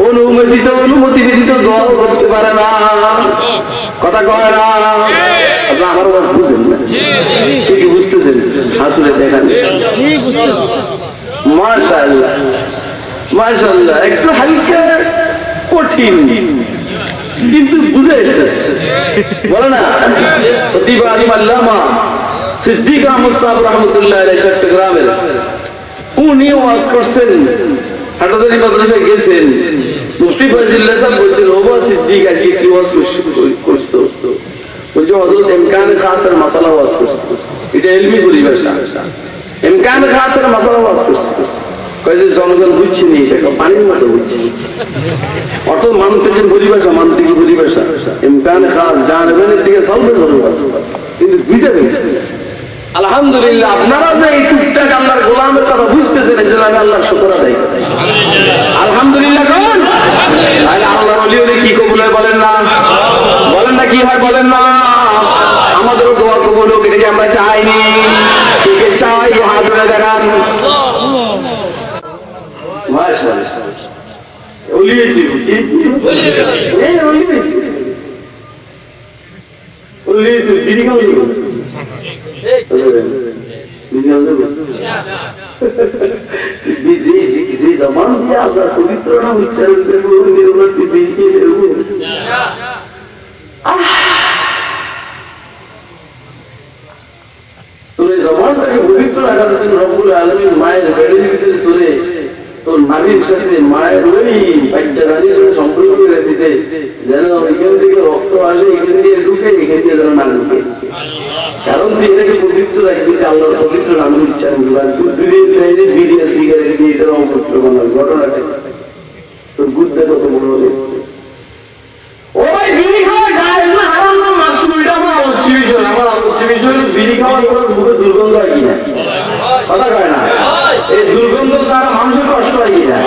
অনুমতি ব্যতীত দোয়া করতে পারে না কথা কয় না আপনারা আমার কথা বুঝেন না কি বুঝতেছেন হাত তুলে দেখান মাশাআল্লাহ মাশাআল্লাহ একটু হালকা কঠিন কিন্তু বুঝে বলে না প্রতিভা আলিম আল্লামা সিদ্দিক আহমদ সাহেব রহমতুল্লাহ আলাইহি চট্টগ্রামের উনি ওয়াজ করছেন হাটাদারি মাদ্রাসায় গেছেন মুফতি ফয়জুল্লাহ সাহেব বলছেন ও সিদ্দিক আজকে কি ওয়াজ করছো বলছে হযরত ইমকান খাসের মাসালা ওয়াজ করছে এটা ইলমি পরিভাষা ইমকান খাসের মাসালা ওয়াজ করছে কয়েছে জনগণ বুঝছে নি সেটা পানির মতো বুঝছে অর্থাৎ মান্তিকের পরিভাষা ইমকান খাস জানবেনের থেকে সলভে কিন্তু বুঝে গেছে আলহামদুলিল্লাহ আপনারা যে এই টুকটাক আল্লাহর গোলামের কথা বুঝতেছেন এই জন্য আমি আল্লাহর শুকর আদায় করি আলহামদুলিল্লাহ কোন তাহলে আল্লাহর ওলি ওলি কি কবুল হয় বলেন না কি হয় বলেন না আমাদেরও দোয়া কবুল হোক এটা কি আমরা চাইনি ঠিক চাই হাত তুলে দেখান মাশাআল্লাহ ওলি দিদি খাও যে জমান দিয়ে আল্লাহ পবিত্র নাম উচ্চারণ করে পবিত্র রাখার জন্য রব্বুল আলামিন মায়ের বেড়ের ভিতরে তোরে তোর নারীর সাথে মায়ের ওই বাচ্চা রানীর সাথে সম্পর্ক করে দিছে, যেন এখান থেকে রক্ত আসে, এখান দিয়ে ঢুকে, এখান দিয়ে যেন না ঢুকে। কারণ তুই এটাকে পবিত্র রাখবি, আল্লাহর পবিত্র নামের উচ্চারণ করবি। বিরিয়ানি সিগারেট দিয়ে এটার অপবিত্র বানাবে। ঘটনাটা তোর বুদ্ধে কত বড় হবে। ও ভাই, বিড়ি খাওয়া যায় না, হারাম না, মাত্র এটা আমার আলোচ্য বিষয়। আমার আলোচ্য বিষয় হলো বিড়ি খাওয়ার পর মুখে দুর্গন্ধ হয় কিনা, কথা কয় না। এই দুর্গন্ধ দ্বারা মানুষের কষ্ট হয় কিনা?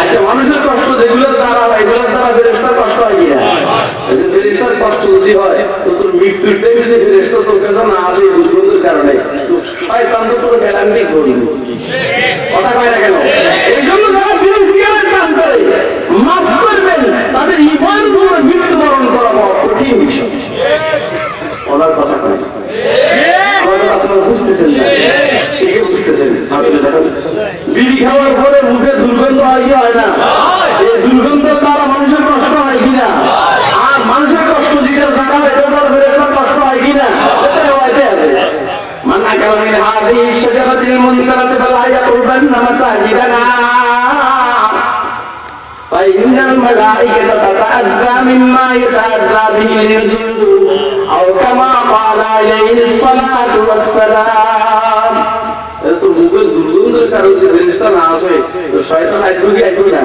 আচ্ছা, মানুষের কষ্ট যেগুলোর দ্বারা হয়, এগুলোর দ্বারা ফেরেশতার কষ্ট হয় কিনা? ফেরেশতার কষ্ট যদি হয় তো তোর মৃত্যুর টাইমে যদি ফেরেশতা তোর কাছে না আসে এই দুর্গন্ধের কারণে, তো শয়তান তো তোর গ্যারান্টি করবে, কথা কয় না কেন? এই জন্য যারা বিড়ি সিগারেট পান করে, মাফ করবেন, তাদের ঈমান উপর মৃত্যুবরণ করা বড় কঠিন বিষয়। ওনার কথা কয় না, আপনারা বুঝতেছেন না, কে বুঝতেছেন? বিড়ি খাওয়ার পরে মুখে দুর্গন্ধ হয় কি হয় না? এই দুর্গন্ধের দ্বারা মানুষের কষ্ট হয় কিনা? আর মানুষের কষ্ট যেটার দ্বারা হয় এটার দ্বারা ফেরেশতার কষ্ট হয় কিনা? এটাই আছে। মানা কালামিন হাদিহি শাজারাতিল মুনকারাতি ফালা ইয়াকুরবান্না মাসাজিদানা ফাইন্নাল মালাইকাতা তাতাআযা মিম্মা ইয়াতাআযা বিহিল ইনসু আও কামা ক্বালা আলাইহিস সালাতু ওয়াস সালাম। তো মুখের দুর্গন্ধের কারণে যে ফেরেশতা না আসে, তো শয়তান আসবে কি আসবে না?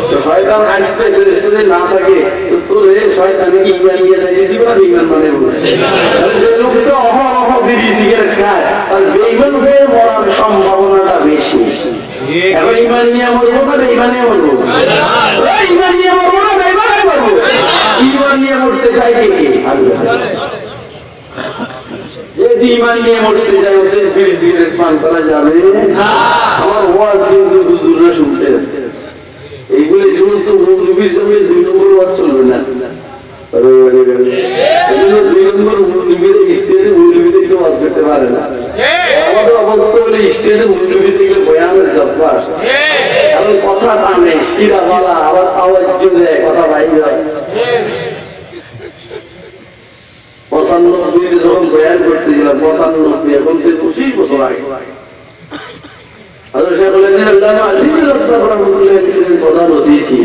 তো শয়তান আসবে, ফেরেশতা না থাকে, তো তোর এই শয়তানে কি ইমান নিয়ে যায় দিবে না? ইমান মানে যে লোক তো অহরহ বিড়ি সিগারেট খায়, তার বেঈমান হয়ে মরার সম্ভাবনাটা বেশি। এখন ইমান নিয়ে মরবো না বেঈমান নিয়ে মরবো? ইমান নিয়ে মরবো না বেঈমান নিয়ে মরবো? ইমান নিয়ে মরতে চাই কে? যদি ইমান নিয়ে মরতে চাই, হচ্ছে বিড়ি সিগারেট পান করা যাবে না। আমার ওয়াজ কিন্তু হুজুররা শুনতে আছে, এইগুলো এই সমস্ত মুরব্বির সঙ্গে 2 নম্বর ওয়াজ চলবে না। 2 নম্বর মুরব্বির স্টেজে মুরব্বিদের কেউ ওয়াজ করতে পারে না। আমাদের অবস্থা হলে স্টেজে মুরব্বিদের গেলে বয়ানের জজবা আসে, কারণ কথা টানে, শিরা বলা, আবার আওয়াজ দেয়, কথা বাইরে হয়। 95 যখন বয়ান করতেছিলাম, 95 এখন থেকে 25 বছর আগে, হযরত শেখ আল্লামা আজিজুল হক সাহেব রাহমাতুল্লাহ ছিলেন প্রধান অতিথি।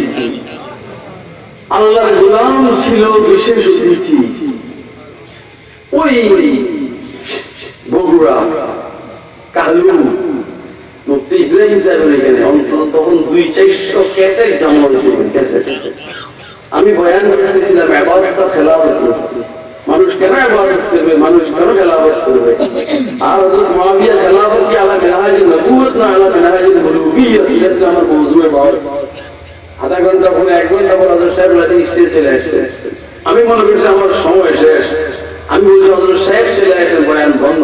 আল্লাহর গোলাম ছিল বিশেষ অতিথি। ওই বগুড়া কালু মুফতি ইব্রাহিম সাহেবের এখানে অন্তত তখন 200-400 ক্যাসেট জমা হয়েছিল। আমি বয়ান করতেছিলাম ইবাদত আর খেলাফত, মানুষ কেন ইবাদত করবে, মানুষ কেন খেলাফত করবে। আর হযরত মুআবিয়া খেলাফত কি আলা মিনহাজ নবুয়ত না আলা মিনহাজ উলুহিয়্যত, এটা আমার মওজুয়ে বাস। আধা ঘন্টা পরে 1 ঘন্টা পর হযরত সাহেব স্টেজ চলে আসছে। আমি মনে করছি আমার সময় শেষ। আমি বলছি হযরত সাহেব চলে আসছেন, বয়ান বন্ধ।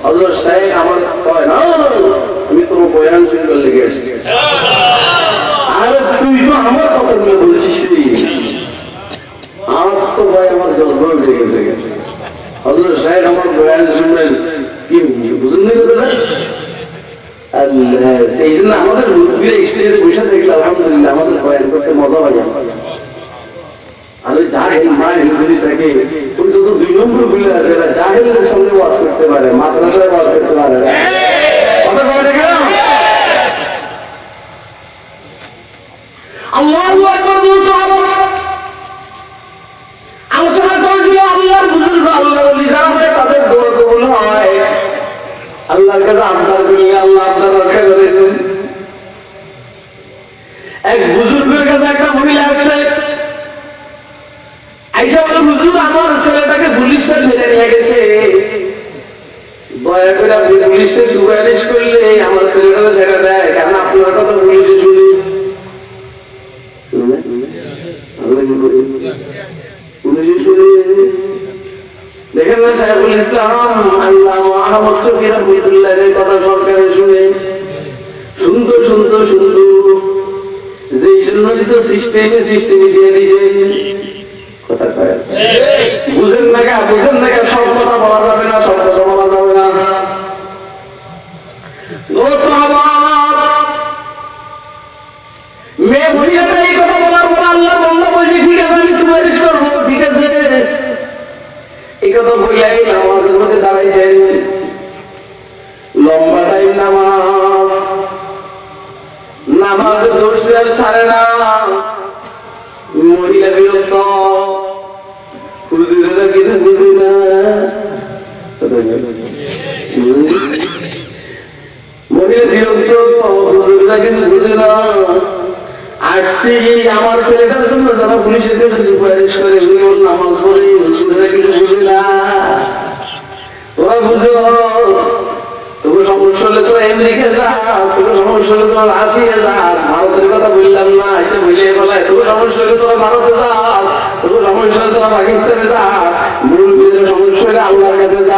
হযরত সাহেব আমার কয় না, আমি তোর বয়ান শুনতে লেগে আসছি। আরে তুই তো আমার কথাগুলো বলছিস, আমার তো ভাই আমার জজবা উঠে গেছে। হযরত সাহেব আমার বয়ান শুনলেন, কি বুঝলেন না? এই জন্য আমাদের মুরব্বীরা স্টেজে বসে দেখলে আলহামদুলিল্লাহ আমাদের বয়ান করতে মজা হয়। আর ওই জাহেল মাহেল যদি থাকে, ওই যত 2 নম্বর গুলো আছে, এরা জাহেলের সঙ্গে ওয়াজ করতে পারে, মাদ্রাসায় ওয়াজ করতে পারে। কথা বলে কেন? আল্লাহু আকবার। আলোচনা চলছিল আল্লাহর বুজুর্গ, আল্লাহর ওলি যারা হয় তাদের দোয়া কবুল হয়। আল্লাহর কাছে আবদার করলে আল্লাহ আবদার রক্ষা করেন। এক বুজুর্গের কাছে একটা মহিলা আসছে, আইসা বলে, হুজুর আমার ছেলেটাকে পুলিশে ধরে নিয়ে গেছে, দয়া করে আপনি পুলিশে সুপারিশ করলে আমার ছেলেটাকে ছেড়ে দেয়, কারণ আপনার কথা পুলিশে শুনি। দেখেন না সাহেবুল ইসলাম আল্লাহ আহমদ শফি রাহমাতুল্লাহির কথা সরকারে শুনে সুন্দর সুন্দর সুন্দর, যে জন্যই তো সিস্টেমে দিয়ে দিয়েছে। কথা কয় বুঝেন না কা, বুঝেন না কা, সব কথা বলা যাবে না, সব কথা বলা যাবে না। মেয়ে মহিলাটা এই কথা বলার পর আল্লাহ বন্ধা বলছি, ঠিক আছে আমি সুপারিশ করবো, ঠিক আছে। এই কথা বললেই নামাজের মধ্যে দাঁড়াইছে, নামাজে ধরছে আর ছাড়ে না, মহিলা বিরক্ত, হুজুরেরা কিছু বুঝি না, মহিলা বিরক্ত, হুজুরেরা কিছু বুঝে না। আসছি আমার ছেলেটার জন্য যারা পুলিশের কাছে সুপারিশ করে নামাজ পড়ে, হুজুরেরা কিছু বুঝে না। তোরা বুঝো তোকে সমস্যা হলে তো আমেরিকা যাস, তোকে সমস্যা হলে তোর আসিয়ে যাস, ভারতের কথা বললাম না, এটা বলে বলায় তোকে সমস্যা হলে তোরা ভারতে যাস, তোকে সমস্যা হলে তোরা পাকিস্তানে যাস, মূল বিদের সমস্যা হলে আল্লাহর কাছে যাস।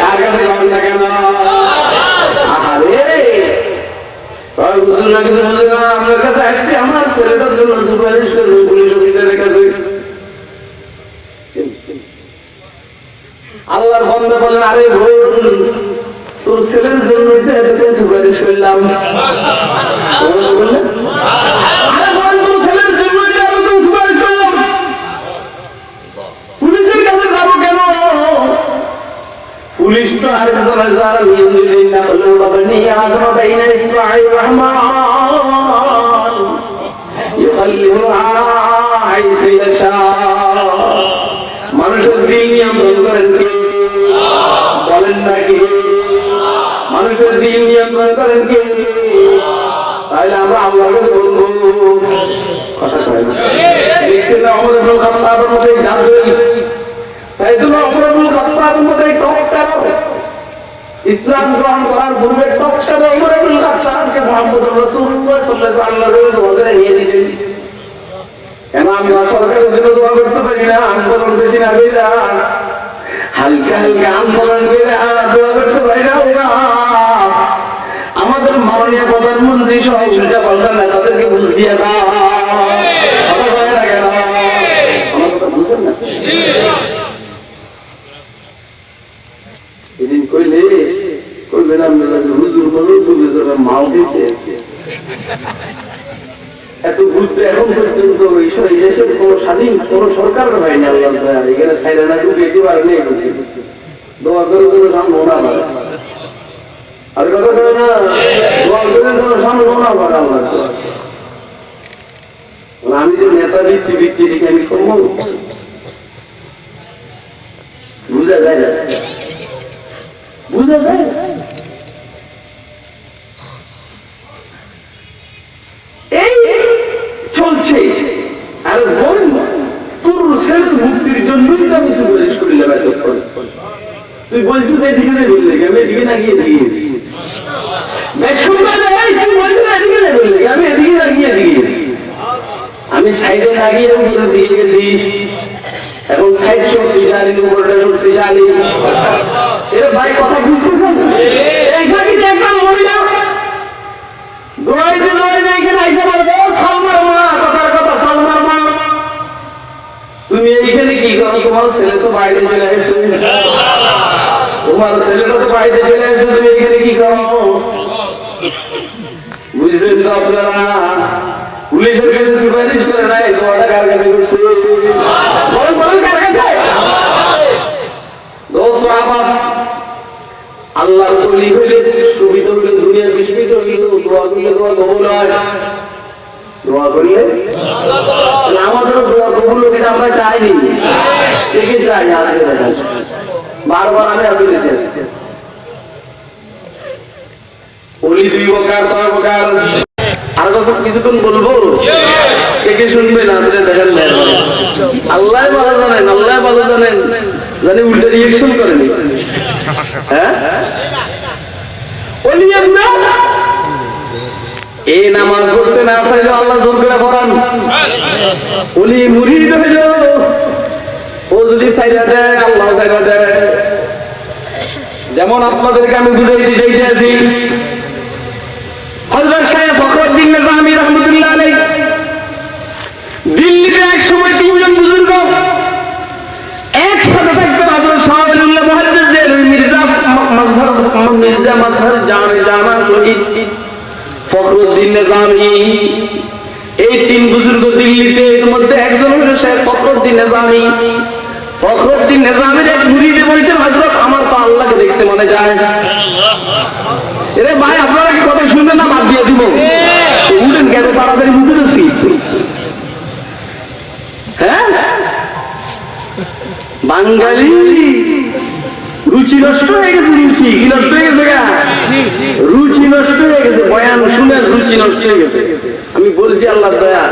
তার কাছে যাবি না কেন? আরে হুজুররা কিছু বুঝে না, আপনার কাছে আসছি আমার ছেলেটার জন্য সুপারিশ করবে পুলিশ অফিসারের কাছে। আল্লাহর বান্দা বলেন, আরে তোর ছেলের জন্য সুপারিশ করলাম, পুলিশের কাছে যাবো কেন? পুলিশ তো আরেকজন নিয়ম হলেও বাবানি আদম বাইনা ইসমাঈল রহমান ইউখাল্লিহুহা হাইসু ইয়াশা। মানুষের দিল নিয়ন্ত্রণ করেন কে? বলেন নাকি? মানুষের দিল নিয়ন্ত্রণ করেন কে? তাহলে আমরা আল্লাহর কাছে বলবো কথা কয় না। দেখছেন ওমর ইবনে খাত্তাবের মতো জাদুই, সাইয়েদনা ওমর ইবনে খাত্তাবের মতো টপটা ইসলাম গ্রহণ করার পূর্বে টপটা ওমর ইবনে খাত্তাবকে মুহাম্মদুর রাসূলুল্লাহ সাল্লাল্লাহু আলাইহি ওয়াসাল্লাম নিয়ে দিয়েছেন। কেন আমরা সরকারের জন্য দোয়া করতে পারি না? আন্দোলন বেশি না বেরা হালকা হালকা আন্দোলন বেরা দোয়া করতে পারি না? ওরা আমাদের মাননীয় প্রধানমন্ত্রী সহ উল্টা পাল্টা নেতাদেরকে বুঝ দিয়ে এদিন কইলে কইবেন আপনারা হুজুর মানুষ মাও দিতে এত ঘুরতে এখন পর্যন্ত এই দেশের কোন স্বাধীন কোন সরকার হয় না। আল্লাহ এখানে সাইরানা ঢুকে একেবারে নেই, দোয়া করে কোনো সম্ভাবনা পারে আর কথা করে না, দোয়া করে কোনো সম্ভাবনা পারে আল্লাহ। আমি যে নেতা ভিত্তি ভিত্তি দিকে আমি করবো বুঝা যায় না, বুঝা যায় এই চলছে। আর বল তোর সেলফ মুক্তির জন্যই তো আমি সুপারিশ করলাম এতক্ষণ। তুই বলছিস এদিকে যে বললে আমি এদিকে না গিয়ে এদিকে গেছি, তুই বলছিস এদিকে না বললে আমি এদিকে না গিয়ে এদিকে গেছি, আমি সাইডে না গিয়ে দিকে গেছি। এখন সাইড শক্তিশালী, উপরটা শক্তিশালী। এর ভাই কথা বুঝতে চাচ্ছি এইখানে দেখলাম মহিলা দৌড়াইতে দৌড়াইতে এখানে আইসা বলছে সালমার মা, কথার কথা সালমার মা তুমি এইখানে কি করো? তোমার ছেলে তো বাইরে চলে আসছে, তোমার ছেলেটা তো বাইরে চলে আসছে, তুমি এইখানে কি করো? বুঝলেন তো আপনারা? পুলিশের কাছে সুপারিশ করে নাই, দোয়াটা কার কাছে করছে? বলেন বলেন কার কাছে? দোস্ত আমার আল্লাহর ওলি হইলে সুবিধা হইলে দুনিয়ার বিস্মিত হইলে দোয়া করলে দোয়া কবুল হয়, দোয়া করলে আমাদের দোয়া কবুল হোক এটা আমরা চাইনি, কে চাই? আজকে দেখা বারবার আমি আগে দেখে আসছি ওলি দুই প্রকার, কয় প্রকার? আর কিছুক্ষণ বলবো, কে কে শুনবে না দেখেন আল্লাহ ভালো জানেন, আল্লাহ ভালো জানেন, জানি উল্টে রিয়েকশন করেনি। হ্যাঁ এই নামাজ পড়তে না চাইলে আল্লাহ জোর করে পড়ান। ওলি মুরিদ হইল, ও যদি চাইরা দেয় আল্লাহ চাইরা দেয়। যেমন আপনাদেরকে আমি বুঝাইতে চাইতেছি, হযরত শাইখ ফখরুদ্দিন নিজামী রাহমাতুল্লাহ আলাইহি দিল্লিতে এক সময় তিনজন বুজুর্গ একসাথে থাকতেন। হযরত শাহওয়ালিউল্লাহ মুহাদ্দিস মির্জা মাজহার জানা শহীদ ফখরুদ্দিন নিজামী, এই তিন বুজুর্গ দিল্লিতে। এর মধ্যে একজন হলো শেখ ফখরুদ্দিন নিজামী। ফখরুদ্দিন নিজামীর এক মুরিদে বলছেন, হযরত আমার তো আল্লাহকে দেখতে মনে যায়। এরে ভাই আপনারা কি কথা শুনবেন না বাদ দিয়ে দিব? বাঙালি রুচি নষ্ট হয়ে গেছে। রুচি কি নষ্ট হয়ে গেছে? রুচি নষ্ট হয়ে গেছে। বয়ান শুনে রুচি নষ্ট হয়ে গেছে। আমি বলছি আল্লাহর দয়া,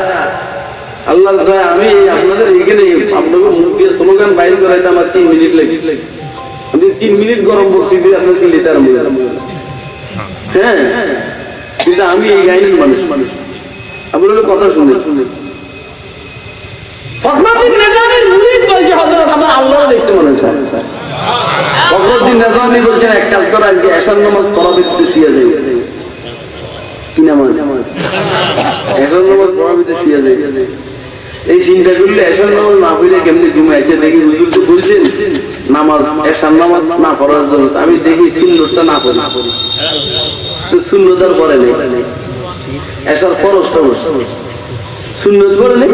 আল্লাহর দয়া। আমি আপনাদের এখানে আপনাকে মুখ দিয়ে স্লোগান বাইর করাইতে আমার 3 মিনিট লাগে। আমি 3 মিনিট গরম বক্তৃতা দিয়ে আপনার লিটার মধ্যে, হ্যাঁ, কিন্তু আমি এই গাইনের মানুষ। আপনাদের কথা শুনে ফখরুদ্দিন নিজামীর মুরিদ বলছে হযরত আমার আল্লাহও দেখতে মনে হয়। ফখরুদ্দিন নিজামী বলছেন এক কাজ করো, আজকে এশার নামাজ পড়া দিতে শুয়ে যাই। কি নামাজ? এশার নামাজ পড়া দিতে শুয়ে যাই। এই চিন্তা করলে এশার নামাজ না পড়লে কেমনি ঘুমাইছে দেখি। হুজুর তো বলছেন নামাজ এশার নামাজ না পড়ার জন্য, আমি দেখি সুন্নতটা না পড়ি। তো সুন্নত আর পড়ে নেই, এশার ফরজটা পড়ছে, সুন্নত পড়ে নেই,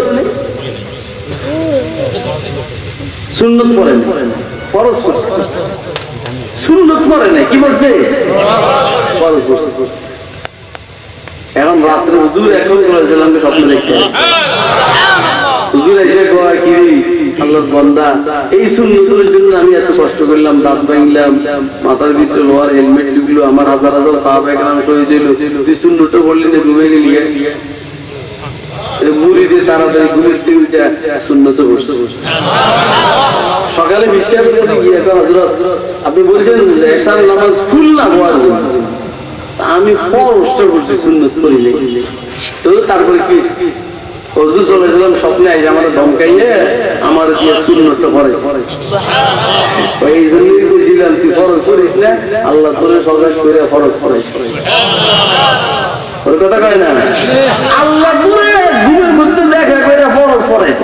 সুন্নত পড়ে নেই, ফরজ পড়ছে, সুন্নত পড়ে নেই। কি বলছে? ফরজ পড়ছে। এখন রাত্রে হুজুর এখন চলেছিলাম স্বপ্ন দেখতে, হুজুর এসে কয় কি আল্লাহর বান্দা, এই সুন্নতের জন্য আমি এত কষ্ট করলাম, দাঁত ভাঙলাম, মাথার ভিতরে লোহার হেলমেট ঢুকলো, আমার হাজার হাজার সাহাবা একরাম শহীদ হইল, তুই সুন্নতটা বললি যে ঘুমে গেলি। মুড়িতে তাড়াতাড়ি ঘুমের থেকে উঠে সুন্নত বসছে। সকালে বিশ্বাস করে গিয়ে হযরত আপনি বলছেন এশার নামাজ ফুল না পড়ার জন্য, আমি ফরজটা করছি, সুন্নত করি নাই। তো তারপরে কি হুজুর চলেছিলাম স্বপ্নে আইসে আমার ধমকাইয়ে আমার দিয়ে সুন্নতটা পড়াইছে। এই জন্যই বলছিলাম তুই ফরজ করিস না, আল্লাহ তোরে সজাগ করে ফরজ পড়াইছে। ওর কথা কয় না, আল্লাহ তোরে ঘুমের মধ্যে দেখা করে ফরজ পড়াইছে।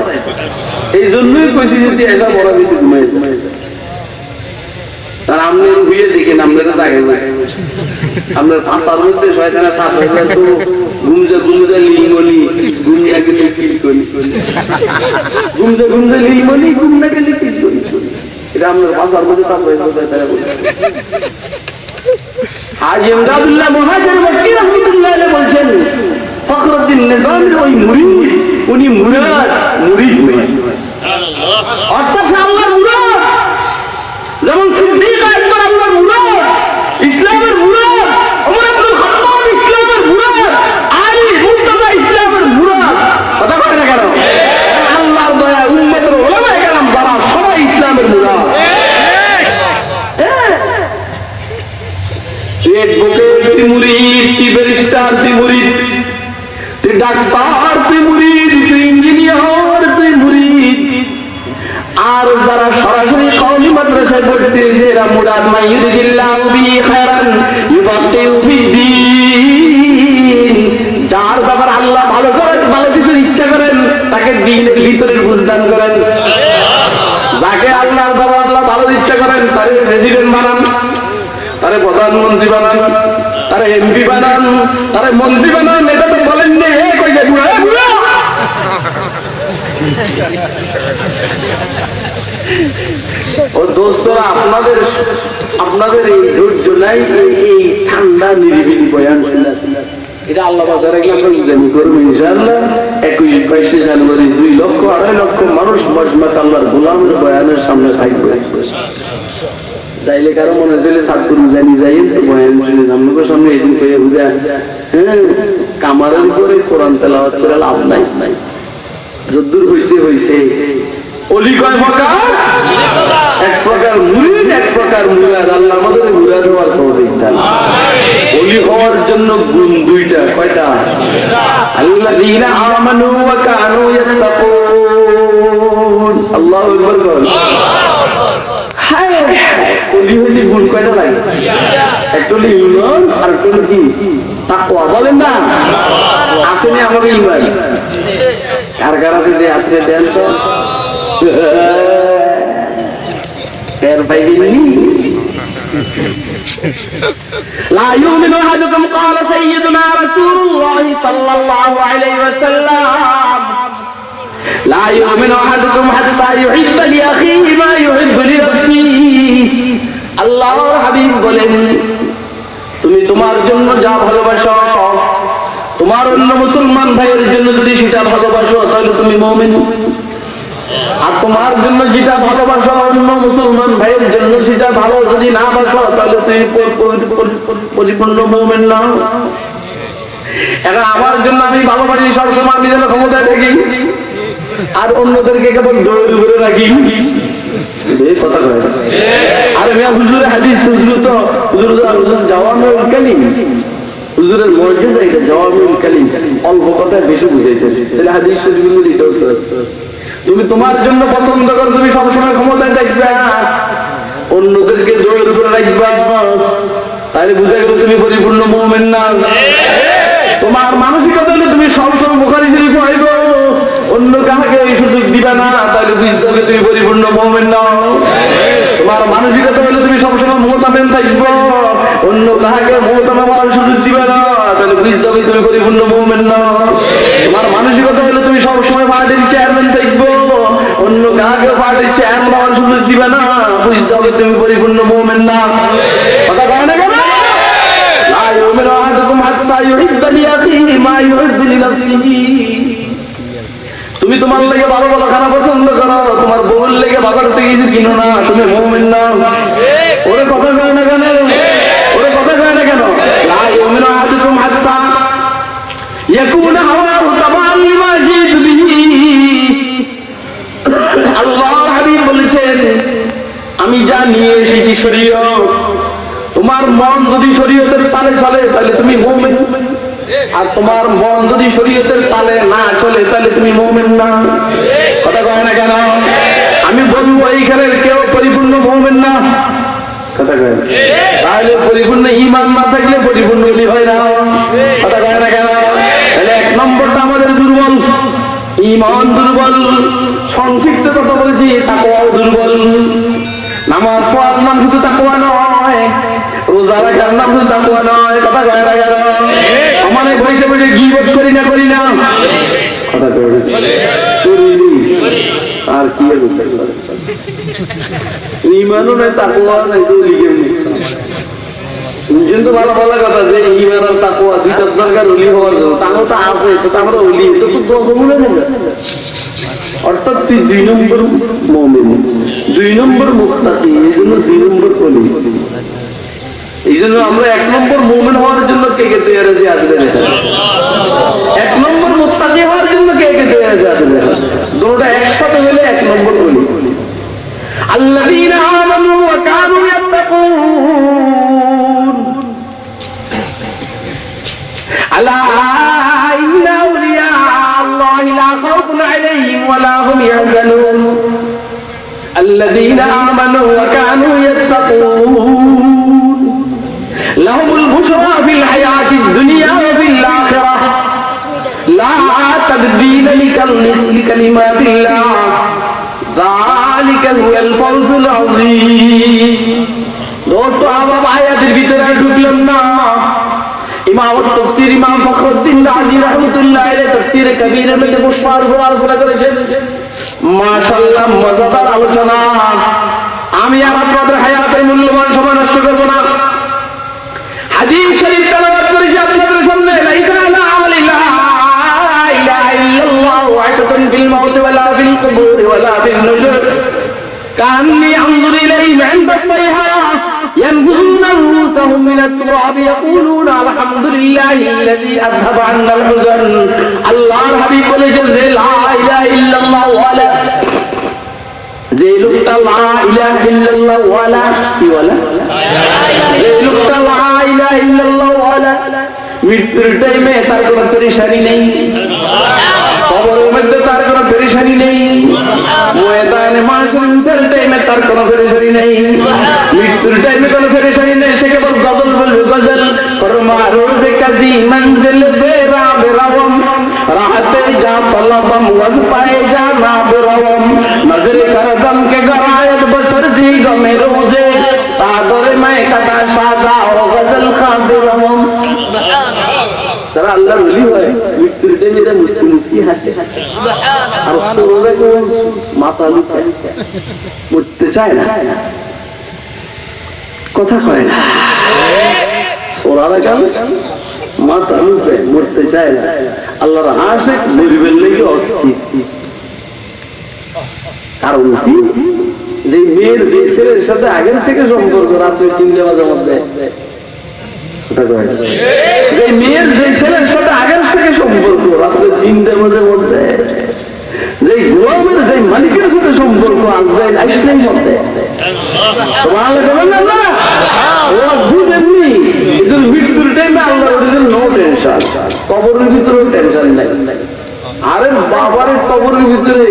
এই জন্যই কইছি যে এসা পড়া দিতে ঘুমাই যায়। তার আপনি ঘুরিয়ে দেখেন আপনারা জায়গায় যায় আপনার ভাষার মধ্যে শয়তানে থাকে তো ঘুমজা ঘুমজা লিলমনি ঘুম না গেলে কিল করি, ঘুমজা ঘুমজা লিলমনি ঘুম না গেলে কিল করি। এটা আপনার ভাষার মধ্যে থাকে শয়তানে বলে। হাজী ইমদাদুল্লাহ মুহাজির মক্কি রাহমাতুল্লাহ আলাইহি বলছেন ফখরুদ্দিন নিজামীর ওই মুরিদ, উনি মুরিদ নয়, অর্থাৎ আল্লাহর মুরাদ। যেমন সিদ্দিক আকবর আল্লাহর মুরাদ, ইসলামের মুরাদ, ওমর ইবনে খাত্তাব ইসলামের মুরাদ, আলী মুর্তজা ইসলামের মুরাদ। কথা কয় না কেন? আল্লাহর দয়া উম্মতের উলামায়ে কেরাম যারা সবাই ইসলামের মুরাদ। তুই অ্যাডভোকেট, তুই মুরিদ, তুই ব্যারিস্টার, তুই মুরিদ, তুই ডাক্তার, তুই মুরিদ, তুই ইঞ্জিনিয়ার, তুই মুরিদ। আর যারা সরাসরি কওমি মাদ্রাসায় ভর্তি হয়েছে এরা মুরাদ। মাইয়ুরিদিল্লাহু বিহি খায়রান ইউফাক্কিহু ফিদ্দীন। যার ব্যাপার আল্লাহ ভালো করেন, ভালো কিছুর ইচ্ছা করেন, তাকে দ্বীনের ভিতরের বুঝদান করেন। যাকে আল্লাহর ব্যাপার আল্লাহ ভালো ইচ্ছা করেন তারে প্রেসিডেন্ট বানান, তারে প্রধানমন্ত্রী বানান, তারে এমপি বানান, তারে মন্ত্রী বানান। এটা তো বলেন নে কই যায় বুড়া বুড়া। ও দোস্তরা, আপনাদের এই ধৈর্য নাই, এই ঠান্ডা নিরিবিলি বয়ান শোনা, এটা আল্লাহ বাজারে আমরা বুঝানি করবো ইনশাআল্লাহ। 21-22 জানুয়ারি 2 লক্ষ 2.5 লক্ষ মানুষ বজমাত আল্লাহর গোলামের বয়ানের সামনে থাকবে। চাইলে কারো মনে চাইলে সাতগুরু জানি যাই তো বয়ান শুনে আপনাদের সামনে এদিন করে বুঝা, হ্যাঁ, কামারের উপরে কোরআন তেলাওয়াত করে লাভ নাই। যদ্দূর হইছে হইছে। অলি কয় প্রকার? এক প্রকার মুরিদ, এক প্রকার মুরাদ। আল্লাহ আমাদের মুরাদ হওয়ার তৌফিক দান। অলি হওয়ার জন্য গুণ দুইটা। কয়টা? আল্লাযীনা আমানু ওয়া কানু ইয়াত্তাকুন। আল্লাহু আকবার বল। হায় অলি হইতে গুণ কয়টা লাগে? একটা হলো ঈমান, আর একটা হলো কি? তাকওয়া। বলেন না আসেনি আমাদের ঈমান? কার কার আছে যে আপনি দেন তো টের পাইবেন। লা ইউমিনু আহাদুকুম ক্বালা সাইয়্যিদুনা রাসূলুল্লাহ সাল্লাল্লাহু আলাইহি ওয়াসাল্লাম লা ইউমিনু আহাদুকুম হাত্তা ইউহিব্বা লিআখিহি মা ইউহিব্বু লিনাফসিহি। আল্লাহর হাবিব বলেন, তুমি তোমার জন্য যা ভালোবাসো তোমার অন্য মুসলমান ভাইয়ের জন্য যদি সেটা ভালোবাসো তাহলে তুমি মুমিন। আর তোমার জন্য যেটা ভালোবাসো অন্য মুসলমান ভাইয়ের জন্য সেটা ভালো যদি না বাসো তাহলে তুমি পরিপূর্ণ মুমিন না। এখন আমার জন্য আমি ভালোবাসি সবসময় আমি যেন ক্ষমতায় থাকি আর অন্যদেরকে কেবল জোর করে রাখি কথা কয়। আরে মিয়া হুজুরের হাদিস হুজুর তো হুজুর জাওয়ামিউল কালিম হুজুরের মুজিজা এটা জাওয়ামিউল কালিম অল্প কথায় বেশি বুঝাইতে তাহলে হাদিস শরীফগুলো দিতে হতো। তুমি তোমার জন্য পছন্দ করো তুমি সবসময় ক্ষমতায় থাকবে অন্যদেরকে জোর করে রাখবা তাহলে বুঝা গেল তুমি পরিপূর্ণ মুমিন না। তোমার মানসিকতা হলে তুমি সবসময় বুখারী শরীফ পড়াইবো অন্য কাউকে এই সুযোগ দিবে না তাহলে বুঝতে হবে তুমি পরিপূর্ণ মুমিন না। তোমার মানসিকতা হলে তুমি সবসময় মুতামিন থাকবো অন্য কাউকে মুতামিন হওয়ার সুযোগ দিবে না তাহলে বুঝতে হবে তুমি পরিপূর্ণ মুমিন না। তোমার মানসিকতা হলে তুমি সবসময় পার্টির চেয়ারম্যান থাকবো অন্য কাউকে পার্টির চেয়ারম্যান হওয়ার সুযোগ দিবে না বুঝতে হবে তুমি পরিপূর্ণ মুমিন না। কথা কয় না কেন? লা ইউমিনু আহাদুকুম হাত্তা ইউহিব্বা লিআখিহি মা ইউহিব্বু লিনাফসিহি। তুমি তোমার লেগে ভালো ভালো খানা পছন্দ করো তোমার বউর লেগে বাজার থেকে কিছু কিনো না তুমি মুমিন না। ওরে কথা কয় না কেন? ওরে কথা কয় না কেন? লা ইউমিনু আহাদুকুম হাত্তা ইয়াকুনা হাওয়াহু তাবাআন লিমা জিতু বিহি। আল্লাহর হাবিব বলেছেন আমি যা নিয়ে এসেছি শরীয়ত তোমার মন যদি শরীয়তের তালে চলে তাহলে তুমি মুমিন আর তোমার মন যদি শরীয়তের তালে না চলে তাহলে তুমি মুমিন না। কথা কয় না কেন? আমি বলবো এইখানের কেউ পরিপূর্ণ মুমিন না। কথা কয় না? তাহলে পরিপূর্ণ ঈমান না থাকলে পরিপূর্ণ ওলি হয় না। কথা কয় না কেন? তাহলে এক নম্বরটা আমাদের দুর্বল, ঈমান দুর্বল। সংক্ষিপ্ত কথা বলেছি তাকওয়াও দুর্বল। নামাজ পড়ার নাম শুধু তাকওয়া নয়, রোজা রাখার নাম শুধু তাকওয়া নয়। কথা কয় না কেন? আমাদের বসে বসে গীবত করি না কথা কয় আর কি ঈমানও নাই তাকওয়া নাই তো লিখে শুনছেন তো ভালো ভালো কথা যে ঈমান আর তাকওয়া দুইটা দরকার ওলি হওয়ার জন্য তাও তো আছে তো আমরা ওলি তো দোগুলো নেব অর্থাৎ তুই 2 নম্বর মুমিন 2 নম্বর মুত্তাকি এইজন্য 2 নম্বর ওলি। এইজন্য আমরা 1 নম্বর মুমিন হওয়ার জন্য কে কে তৈরি আছে আজকে 1 নম্বর মুত্তাকি হওয়ার জন্য কে কে তৈরি আছে আজকে দুটোটা একসাথে হলে 1 নম্বর ওলি। আল্লাযীনা আমানু ওয়া কানু ইয়াত্তাকুন আলা ইন্না আউলিয়া আল্লাহি লা খাউফুন আলাইহিম ওয়া লা হুম ইয়াহজানুন আল্লাযীনা আমানু ওয়া কানু ইয়াত্তাকুন লাহুমুল বুশরা ফিল হায়াতিদ দুনিয়া ওয়া ফিল আখিরাহ লা তাবদীলা লিকালিমাতিল্লাহ যালিকা হুয়াল ফাওজুল আযীম। দোস্ত আবার আয়াতের ভিতরে ঢুকলাম না। ইমাম তাফসীর ইমাম ফখরুদ্দিন রাজি রাহমাতুল্লাহ আলাইহি তাফসীর কবীরের মধ্যে মুশফার করে আলোচনা করেছেন। মাশাআল্লাহ মজাদার আলোচনা। আমি আর আপনাদের হায়াতের মূল্যবান সময় নষ্ট করব না। হাদিস শরীফ তেলাওয়াত করেছি আপনাদের সামনে লাইসা আলা আলিল্লাহ ইলাহা ইল্লাল্লাহ ওয়াশাতুন ফিল মাউত ওয়ালা ফিল কুবুর ওয়ালা ফিল নুজুর কান্নি আনজুর ইলাইহিম ইনদা সাইহা ينبذون رؤوسهم من التراب يقولون الحمد لله الذي أذهب عنا الحزن। আল্লাহর হাবিব বলেছেন যে লা ইলাহা ইল্লাল্লাহ ওয়ালা যে লোকটা লা ইলাহা ইল্লাল্লাহ ওয়ালা কি ওয়ালা যে লোকটা লা ইলাহা ইল্লাল্লাহ ওয়ালা মৃত্যুর টাইমে তার কোনো পেরেশানি নেই, কবরের মধ্যে তার কোনো পেরেশানি নেই, ময়দানে মাশরুরের টাইমে তার কোনো পেরেশানি নেই, মৃত্যুর টাইমে কোনো পেরেশানি নেই। সে কেবল গজল বলবে গজল ফরমা রোজে কাজী মঞ্জিল বেরা বেরাওম রাহতে যা তলবম ওয়াজ পায়ে যা না বেরাওম নজরে করদম কে গরায়ত বসর জি গমে রোজে তাদরে মে কাটা সাজা ও গজল খাবিরম। তারা আল্লাহর ওলি হয় মৃত্যুর টাইমে মুস্কি মুস্কি হাসে আর সোরে কোন মাথা লুকায় মরতে চায় না, কথা কয় না। সোরারা কেন মাথা লুকায় মরতে চায় না। আল্লাহর আশিক মরিবের লেগে অস্থির। কারণ কি, যে মেয়ের যে ছেলের সাথে আগের থেকে সম্পর্ক রাত্রে 3টে বাজার মধ্যে, যে মেয়ের যে ছেলের সাথে আগের থেকে সম্পর্ক রাত্রে 3টে বাজার মধ্যে, যে গোলামের যে মালিকের সাথে সম্পর্ক আজরাইল আসলেই মধ্যে, বুঝেননি এদের মৃত্যুর টাইমে আল্লাহ নো টেনশন, কবরের ভিতরেও টেনশন নাই। আরে বাবারে কবরের ভিতরে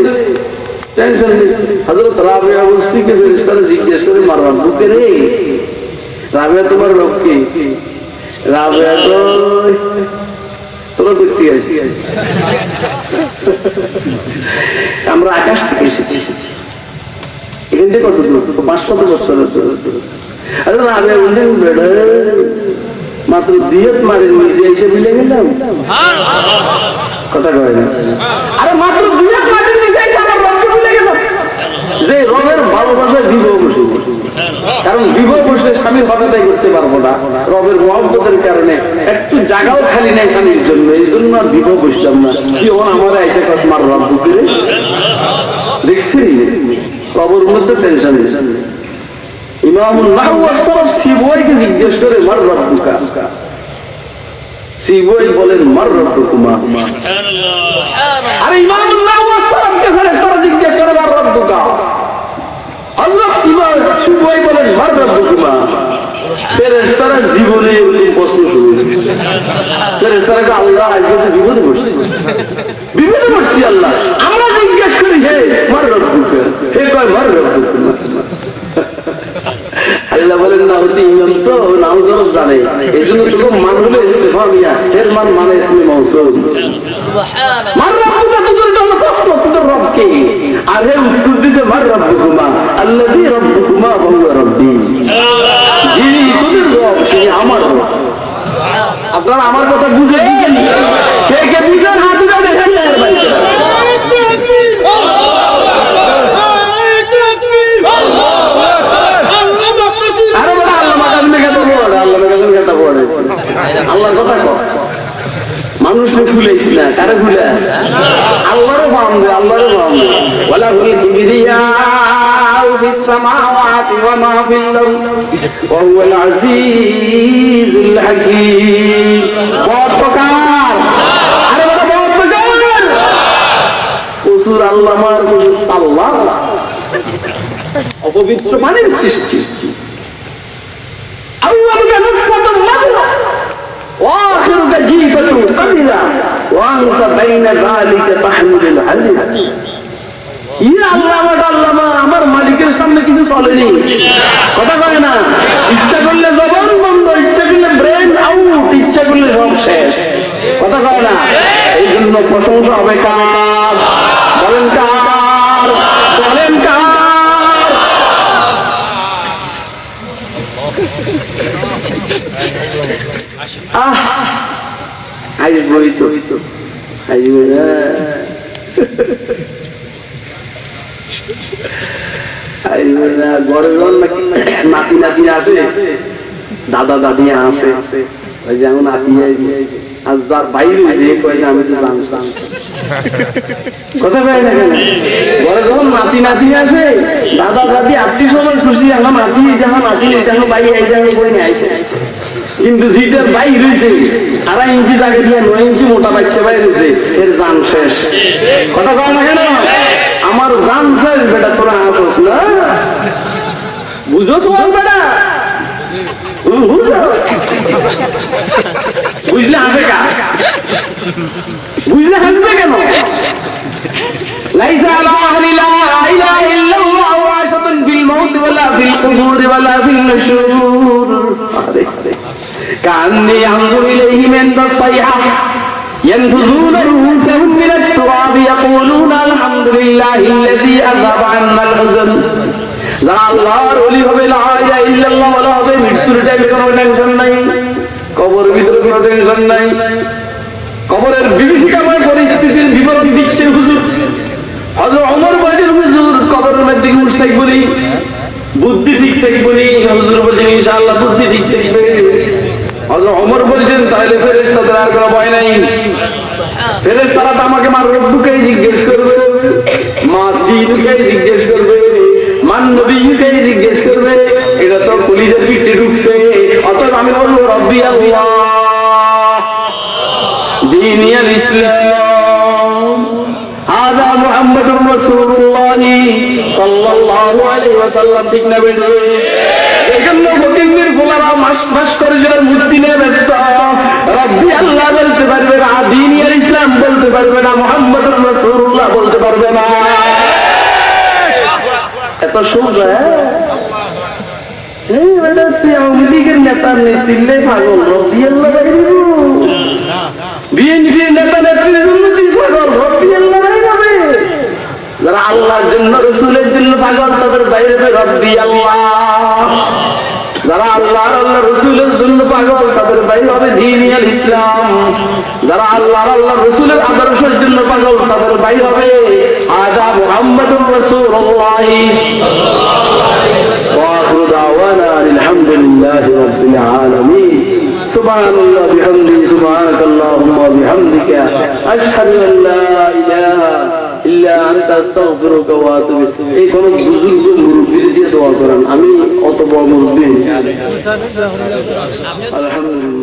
টেনশন নেই। হযরত রাবিয়া বস্তিকে ফেরেশতারা জিজ্ঞেস করে, মারওয়ান বুকে রে রাবিয়া তোমার রব কি? রাবিয়া কই তোরা দেখতে আসি, আমরা আকাশ থেকে এসেছি, এখান থেকে কত দূর? 500 বছরের দূর। আরে রাবিয়া বললেন বেড়া মাত্র দিয়ত মারেন নিচে এসে মিলে গেলাম, কথা কয় না। আরে মাত্র দিয়ত মারেন নিচে এসে আমার রবকে ভুলে গেলাম। যে রবের ভালোবাসায় বিবাহ বসে, কারণ বিবাহ বসলে স্বামীর হঠাৎই করতে পারবো না, রবের মহব্বতের কারণে একটু জায়গাও খালি নাই স্বামীর জন্য, এই জন্য আর বিবাহ বসলাম না। কি ওন আমার আইসা কাজ মার রব বুকে দেখছি কবর মধ্যে টেনশন নেই। ইমামুল নাহওয়ি ওয়াসসালাফ সিবওয়কে জিজ্ঞেস করে মার রব্বুকা, সিবওয়ি বলেন মার রব্বুকুমা। আরে ইমামুল নাহওয়ি ওয়াসসালাফকে ফেরেশতারা জিজ্ঞেস করে মার রব্বুকা, আল্লাহ ইমাম সিবওয়ি বলেন মার রব্বুকুমা। ফেরেশতারা জীবনে এরকম প্রশ্ন শুনে, ফেরেশতারা আল্লাহ আজকে বিপদে পড়ছি, বিপদে পড়ছি আল্লাহ, আমরা জিজ্ঞেস করি হে মার রব্বুকা, হে কয় মার রব্বুকুমা। আল্লাহ বলেন না হতে ইমাম তো নাম জবাব জানে, এই জন্য তো মান হলো ইসতিফামিয়া, এর মান মানে ইসমে মাউসুল। সুবহানাল্লাহ। মার রব্বুকা তোদের জন্য প্রশ্ন, তোদের রব কে? আর হে উত্তর দিছে মার রব্বুকুমা আল্লাযী রব্বুকুমা ওয়া হুয়া রাব্বী, যিনি তোদের রব তিনি আমার রব। আপনারা আমার কথা বুঝে দিবেন, কে কে বুঝেন হাত উঠে দেখেন না ভাই। আল্লাহর কথা কর, মানুষে ভুলেছি না, কারে ভুলে? আল্লাহরও ভাম দে, আল্লাহরও ভাম দে। ওয়ালা হুল কিবরিয়াউ ফিস সামাওয়াতি ওয়া মা ফিল আরদ ওয়া হুয়াল আজিজুল হাকীম। বহুত প্রকার, আরে বড় বহুত প্রকার উসুর আল্লাহ মার আল্লাহ অপবিত্র মানের সৃষ্টি। আউয়ালুকা নুতফাতুন মাযরা ওয়াখিরুকা জীফাতুন কামিরা ওয়া আনতা বাইনা যালিকা তাহমিলুল হাদিরা। ইয়া আল্লাহ আমার মালিকের সামনে কিছু চলেনি, কথা কয় না। ইচ্ছা করলে জবান বন্ধ, ইচ্ছা করলে ব্রেন আউট, ইচ্ছা করলে সব শেষ, কথা কয় না। এই জন্য প্রশংসা হবে কার? বলেন কার? বলেন কার? আসবই তো, আসবে না, আসবে না। ঘরে যখন নাকি নাতি নাতি আসে, দাদা দাদি আসে, ওই যে এখন নাতি আইছে, আর যার বাইরে হয়েছে কয়ে যে আমি তো জানতাম, কথা কয় না কেন? ঘরে যখন নাতি নাতি আসে, দাদা দাদি আত্মীয় সবাই খুশি, এখন নাতি হয়েছে, এখন নাতি হয়েছে, এখন বাইরে আইসে, এখন বই নিয়ে আইসে। কিন্তু যেটার বাইর হয়েছে 2.5 ইঞ্চি জায়গা দিয়ে 9 ইঞ্চি মোটা বাচ্চা বাইর হয়েছে, এর জান শেষ, কথা কয় না কেন? আমার জান শেষ বেটা, তোরা হাঁটোস না, বুঝোস বেটা? বুঝো, বুঝলে হাসে কা? বুঝলে হাসবে কেন? লাইসা আলা আহলি লা ইলাহা ইল্লাল্লাহ ওয়াশাতুন ফিল মাউত ওয়ালা ফিল কুবুর ওয়ালা ফিল নুশুর। আরে কান্নি আনজুর ইলাইহিম ইনদা সাইহা ইয়ানফুজুনা রুউসাহুম মিনাত তুরাব ইয়াকুলুনা আলহামদুলিল্লাহিল্লাযী আযহাবা আন্নাল হুজন। যারা আল্লাহর ওলি হবে, লা ইলাহা ইল্লাল্লাহ বলা হবে, মৃত্যুর টাইমে কোনো টেনশন নাই, কবরের ভিতরে কোনো টেনশন নাই। কবরের বিভীষিকাময় পরিস্থিতির বিবরণ দিচ্ছেন হুজুর। হযরত ওমর বলেন, হুজুর কবরের মধ্যে মুশতাক বলি, বুদ্ধি ঠিক থাকবে বলি। হুজুর বলেন ইনশাআল্লাহ বুদ্ধি ঠিক থাকবে। হযরত ওমর বলেন তাহলে ফেরেশতাদের আর কোনো ভয় নাই, ফেরেশতারা তো আমাকে মার রব্বুকে জিজ্ঞেস করবে। মা দিনকে জিজ্ঞেস করবে, মান নবীকে জিজ্ঞেস করবে, এটা তো পুলিশের পিঠে ঢুকছে। অতএব আমি বলবো রব্বি আল্লাহ দীনিয়াল ইসলাম হাদা মুহাম্মাদুর রাসূলুল্লাহ সাল্লাল্লাহু আলাইহি ওয়াসাল্লাম। ঠিক না বেটা? এজন্য ফকিরের গোলারা ভাস্কর্যের মূর্তি নিয়ে ব্যস্ত। রব্বি আল্লাহ বলতে পারবে না, দীনিয়াল ইসলাম বলতে পারবে না, মুহাম্মাদুর রাসূলুল্লাহ বলতে পারবে না। এত সোজা তুই আওয়ামী লীগের নেতা নেত্রীলে পাগল, রব্বি আল্লাহ বাইরে বিএনপির নেতা নেত্রীর জন্য তুই পাগল, রব্বি আল্লাহ বাইরে। যারা আল্লাহর জন্য রাসূলের জন্য পাগল তাদের বাইরে রব্বি আল্লাহ। যারা আল্লাহ রাসূলের জন্য পাগল তাদের বাইরে হবে দীনিয়াল ইসলাম। যারা আল্লাহ রাসূলের আদর্শের জন্য পাগল তাদের বাইরে হবে আদা মুহাম্মাদুর রাসূলুল্লাহ সাল্লাল্লাহু আলাইহি ওয়াসাল্লাম। ওয়া আখিরু দাওয়ানা আলহামদুলিল্লাহি রাব্বিল আলামিন। সুবহানাল্লাহ বিহামদিহি সুবহানাকাল্লাহুম্মা ওয়া বিহামদিকা আশহাদু আন লা ইলাহা ইল্লা আনতা আস্তাগফিরুকা ওয়া আতুবু ইলাইক। এই কোন বুজুর্গ মুরব্বি দিয়ে দোয়া করেন, আমি অত বড় মুরব্বি আলহামদুলিল্লাহ।